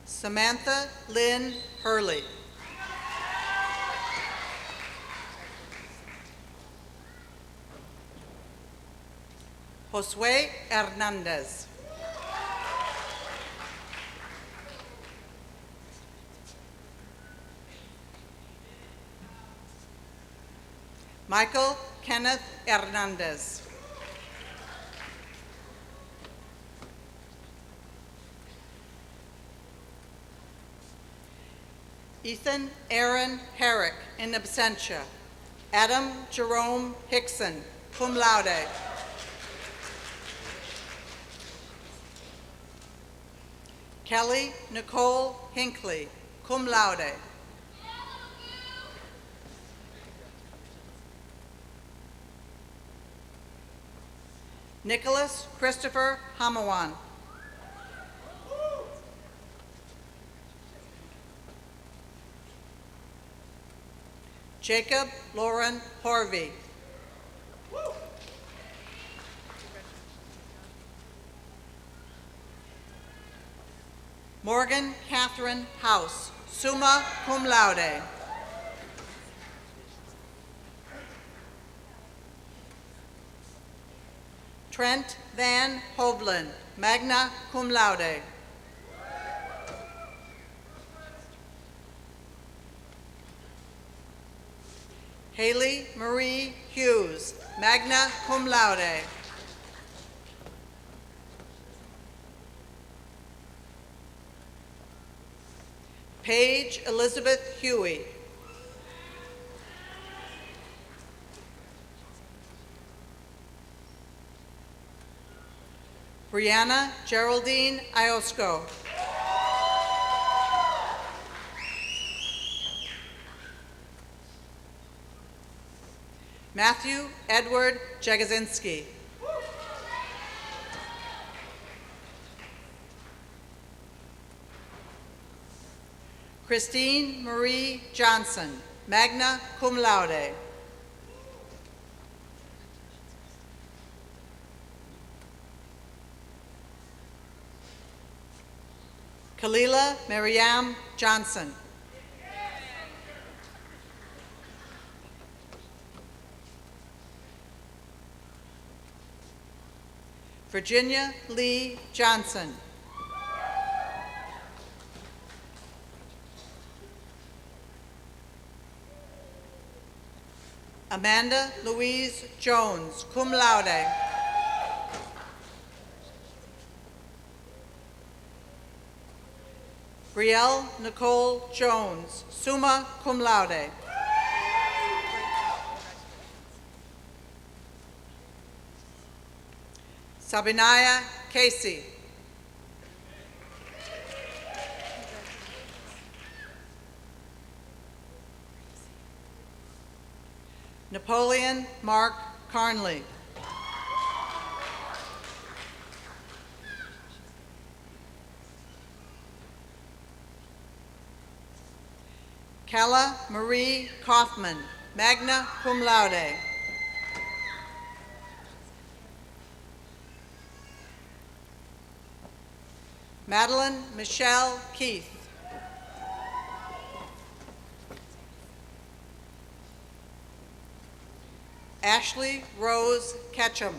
Samantha Lynn Hurley. Josue Hernandez. Michael Kenneth Hernandez. Ethan Aaron Herrick, in absentia. Adam Jerome Hickson, cum laude. Kelly Nicole Hinckley, cum laude. Nicholas Christopher Hamawan. Jacob Lauren Horvey. Morgan Catherine House, summa cum laude. Trent Van Hovland, magna cum laude. Haley Marie Hughes, magna cum laude. Paige Elizabeth Huey. Brianna Geraldine Iosco. Matthew Edward Jagosinski. Christine Marie Johnson, magna cum laude. Kalila Mariam Johnson. Virginia Lee Johnson. Amanda Louise Jones, cum laude. Brielle Nicole Jones, summa cum laude. Sabinaya Casey. Napoleon Mark Carnley. Kala Marie Kaufman, magna cum laude. Madeline Michelle Keith. Ashley Rose Ketchum.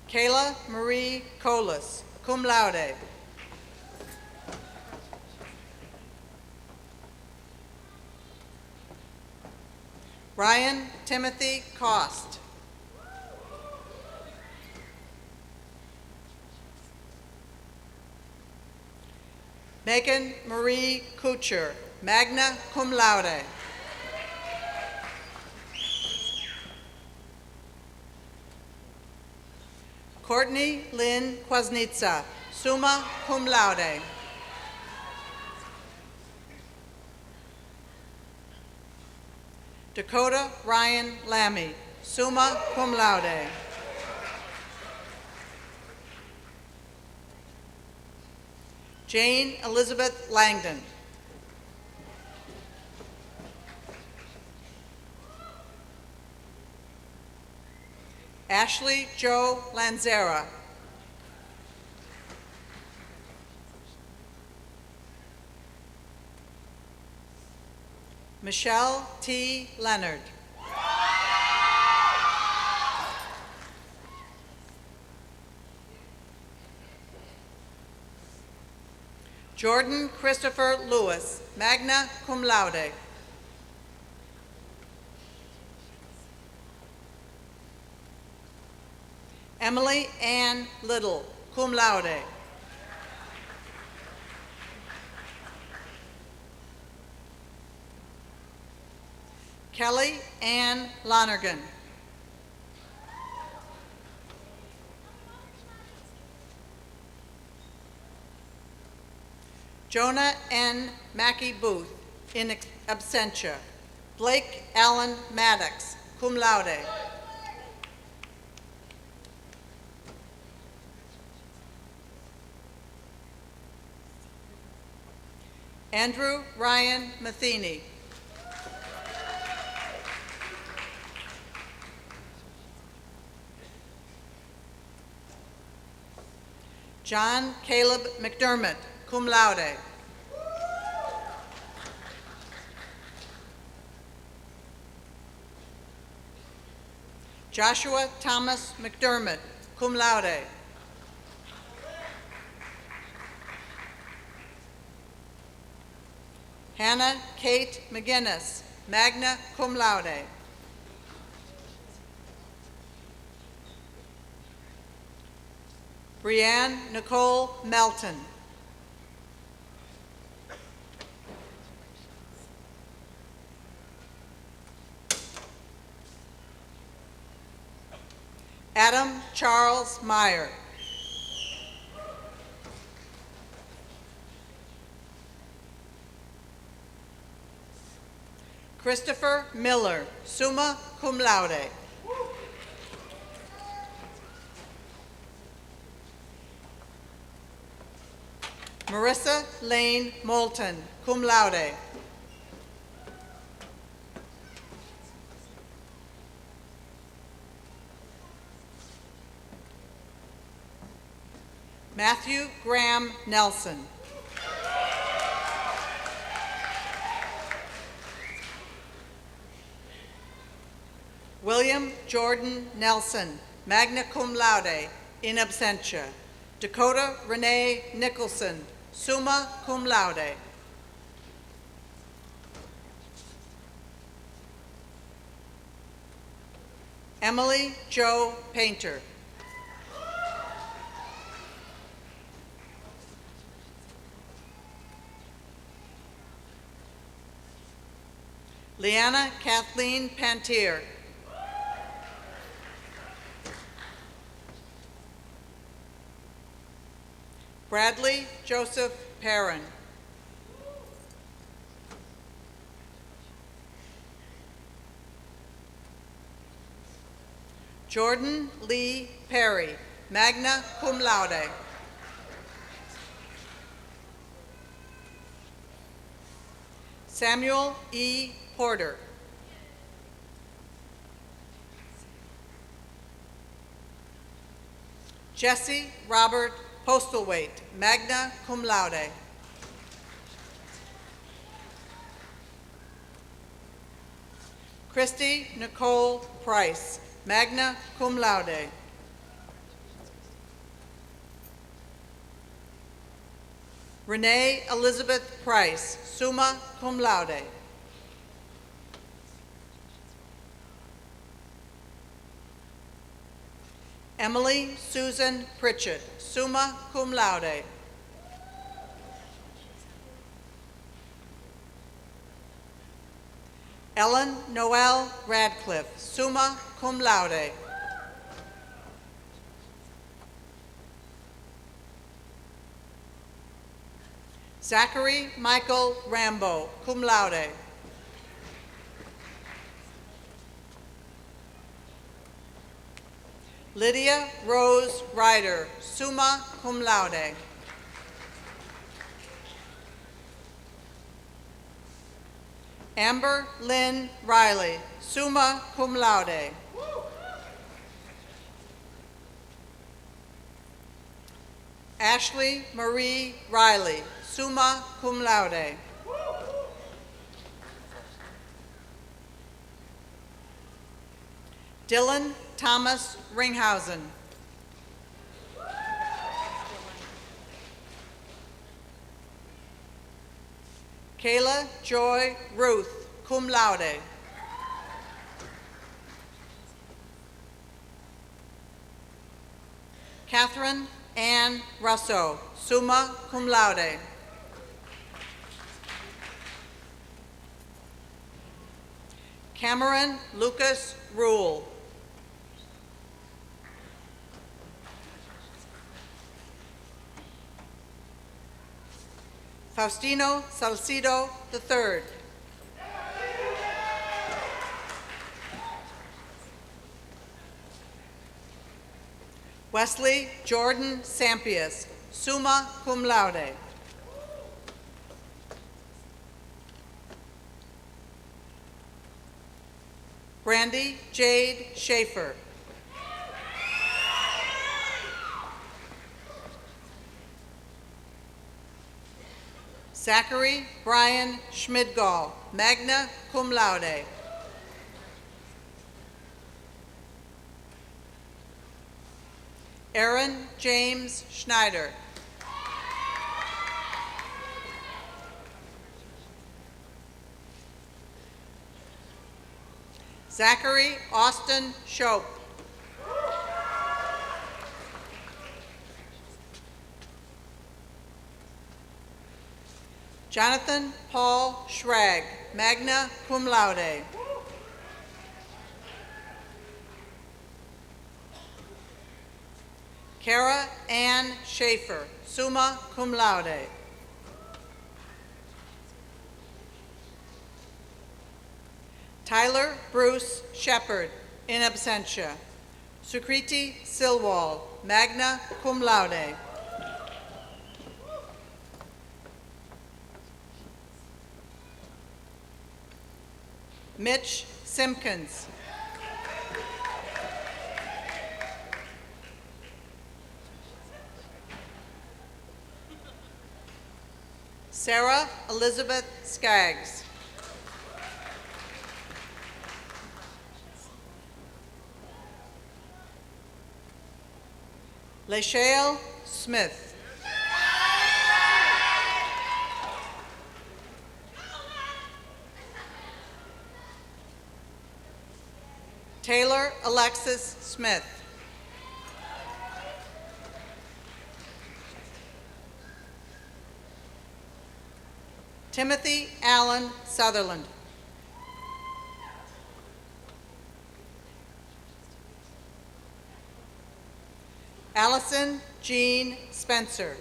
Kayla Marie Colas, cum laude. Ryan Timothy Cost. Megan Marie Kucher, magna cum laude. Courtney Lynn Kwasnitsa, summa cum laude. Dakota Ryan Lammy, summa cum laude. Jane Elizabeth Langdon. Ashley Jo Lanzera. Michelle T. Leonard. Jordan Christopher Lewis, magna cum laude. Emily Ann Little, cum laude. Kelly Ann Lonergan. Jonah N. Mackey Booth, in absentia. Blake Allen Maddox, cum laude. Andrew Ryan Matheny. John Caleb McDermott, cum laude. Joshua Thomas McDermott, cum laude. Hannah Kate McGinnis, magna cum laude. Brianne Nicole Melton. Adam Charles Meyer. Christopher Miller, summa cum laude. Marissa Lane Moulton, cum laude. Matthew Graham Nelson. William Jordan Nelson, magna cum laude, in absentia. Dakota Renee Nicholson, summa cum laude. Emily Jo Painter. Leanna Kathleen Pantier. Bradley Joseph Perrin. Jordan Lee Perry, magna cum laude. Samuel E. Porter. Jesse Robert Postlethwaite, magna cum laude. Christy Nicole Price, magna cum laude. Renee Elizabeth Price, summa cum laude. Emily Susan Pritchett, summa cum laude. Ellen Noel Radcliffe, summa cum laude. Zachary Michael Rambo, cum laude. Lydia Rose Ryder, summa cum laude. Amber Lynn Riley, summa cum laude. Ashley Marie Riley, summa cum laude. Dylan Thomas Ringhausen. Kayla Joy Ruth, cum laude. Catherine Ann Russo, summa cum laude. Cameron Lucas Rule. Faustino Salcido III. Wesley Jordan Sampius, summa cum laude. Brandy Jade Schaefer. Zachary Brian Schmidgall, magna cum laude. Aaron James Schneider. Zachary Austin Shope. Jonathan Paul Schrag, magna cum laude. Kara Ann Schaefer, summa cum laude. Tyler Bruce Shepard, in absentia. Sukriti Silwal, magna cum laude. Mitch Simpkins. Sarah Elizabeth Skaggs. Lashale Smith. Taylor Alexis Smith. Timothy Allen Sutherland. Allison Jean Spencer.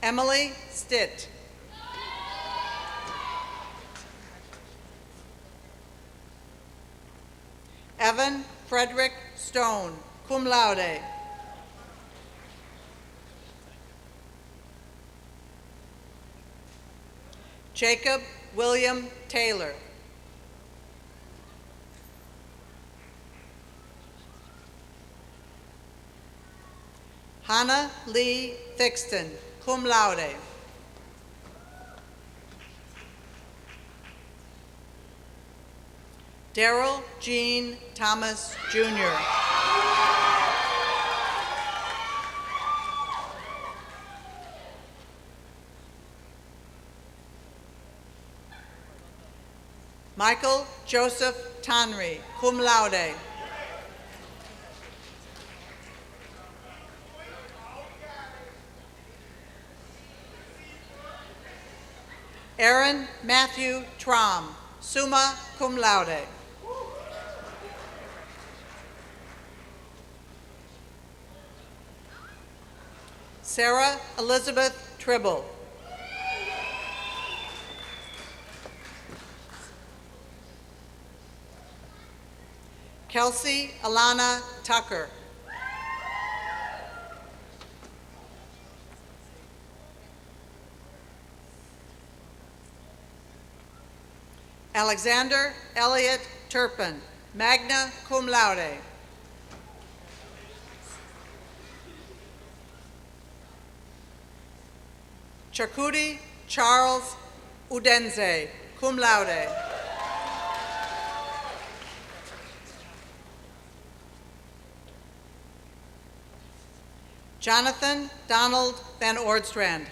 Emily Stitt. Evan Frederick Stone, cum laude. Jacob William Taylor. Hannah Lee Thixton, cum laude. Daryl Jean Thomas, Jr. Michael Joseph Tonry, cum laude. Aaron Matthew Trom, summa cum laude. Sarah Elizabeth Tribble. Kelsey Alana Tucker. Alexander Elliott Turpin, magna cum laude. Chakudi Charles Udenze, cum laude. Jonathan Donald Van Ordstrand.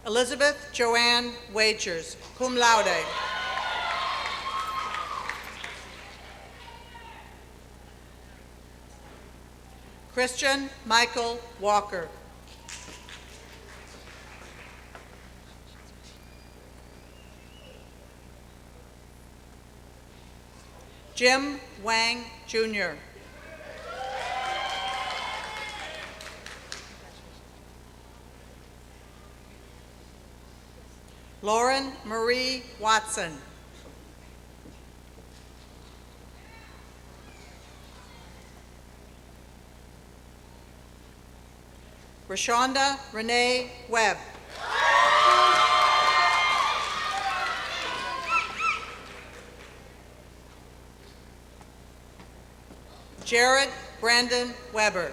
Elizabeth Joanne Wagers, cum laude. Christian Michael Walker. Jim Wang, Jr. Lauren Marie Watson. Rashonda Renee Webb. Jared Brandon Weber.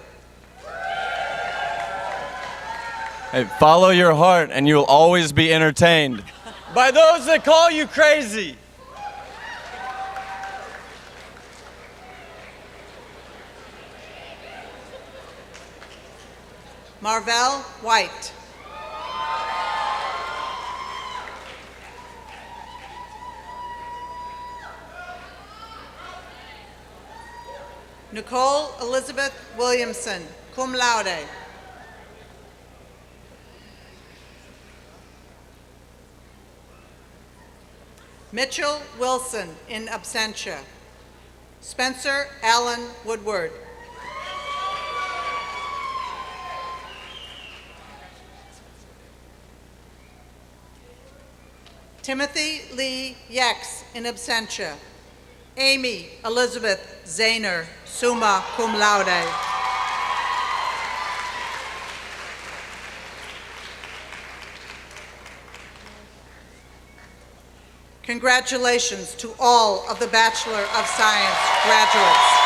Hey, follow your heart and you'll always be entertained by those that call you crazy. Marvell White. Nicole Elizabeth Williamson, cum laude. Mitchell Wilson, in absentia. Spencer Allen Woodward. Timothy Lee Yex, in absentia. Amy Elizabeth Zahner, summa cum laude. Congratulations to all of the Bachelor of Science graduates.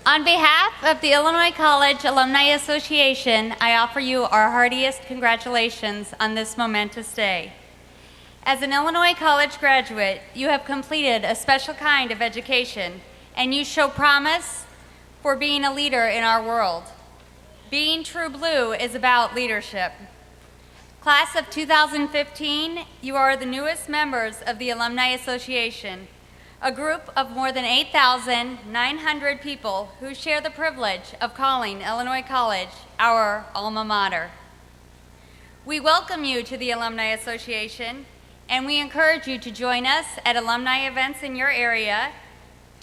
On behalf of the Illinois College Alumni Association, I offer you our heartiest congratulations on this momentous day. As an Illinois College graduate, you have completed a special kind of education, and you show promise for being a leader in our world. Being true blue is about leadership. Class of 2015, you are the newest members of the Alumni Association, a group of more than 8,900 people who share the privilege of calling Illinois College our alma mater. We welcome you to the Alumni Association, and we encourage you to join us at alumni events in your area,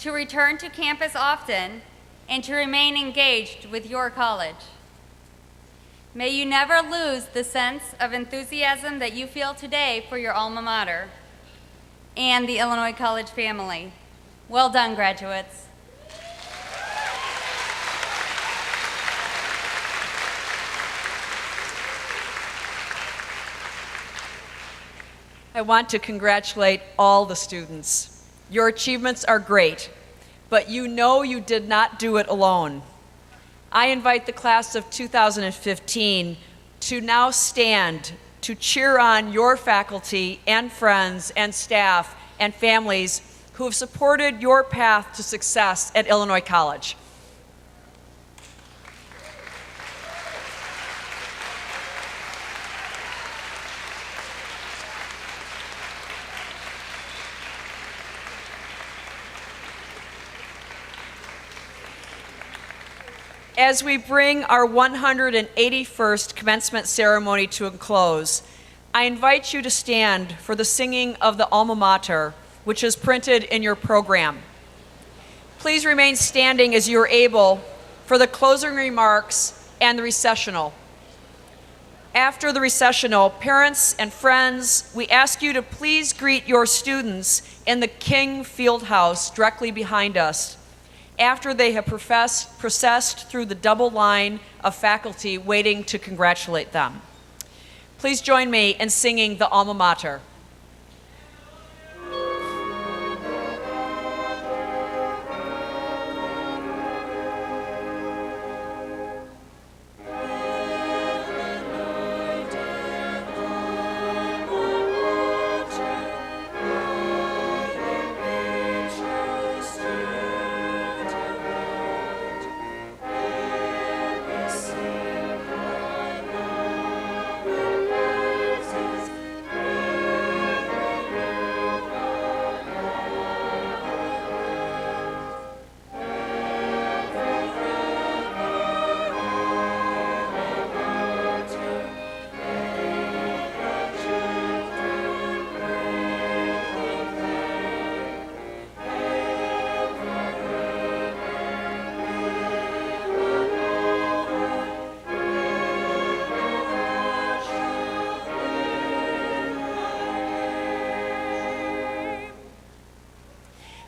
to return to campus often, and to remain engaged with your college. May you never lose the sense of enthusiasm that you feel today for your alma mater and the Illinois College family. Well done, graduates. I want to congratulate all the students. Your achievements are great, but you know you did not do it alone. I invite the class of 2015 to now stand to cheer on your faculty and friends and staff and families who have supported your path to success at Illinois College. As we bring our 181st commencement ceremony to a close, I invite you to stand for the singing of the Alma Mater, which is printed in your program. Please remain standing as you are able for the closing remarks and the recessional. After the recessional, parents and friends, we ask you to please greet your students in the King Fieldhouse directly behind us, after they have processed through the double line of faculty waiting to congratulate them. Please join me in singing the Alma Mater.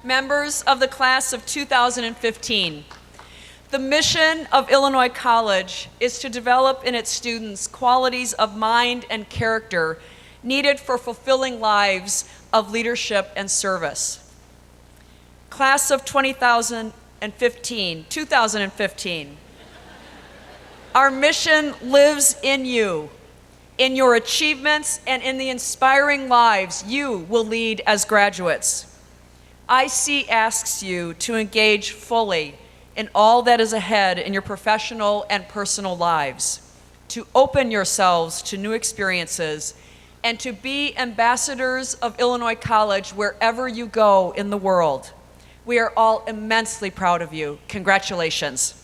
Members of the class of 2015, the mission of Illinois College is to develop in its students qualities of mind and character needed for fulfilling lives of leadership and service. Class of 2015, our mission lives in you, in your achievements, and in the inspiring lives you will lead as graduates. IC asks you to engage fully in all that is ahead in your professional and personal lives, to open yourselves to new experiences, and to be ambassadors of Illinois College wherever you go in the world. We are all immensely proud of you. Congratulations.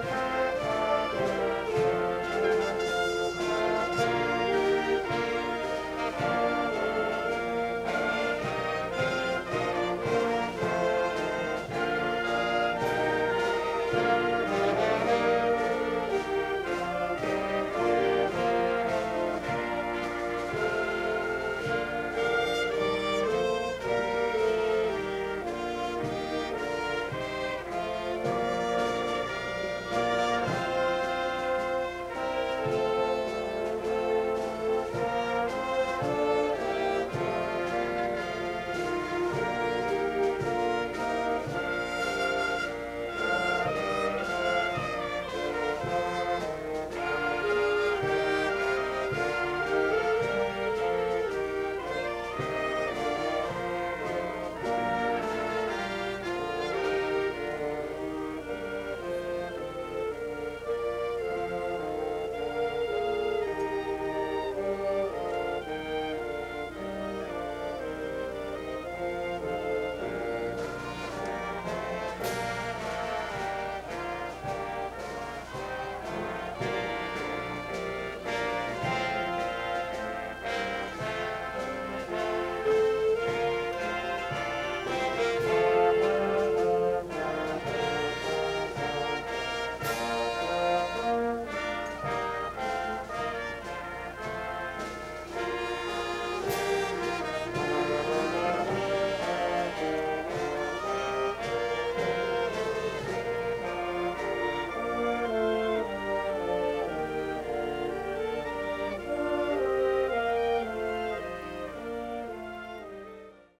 you.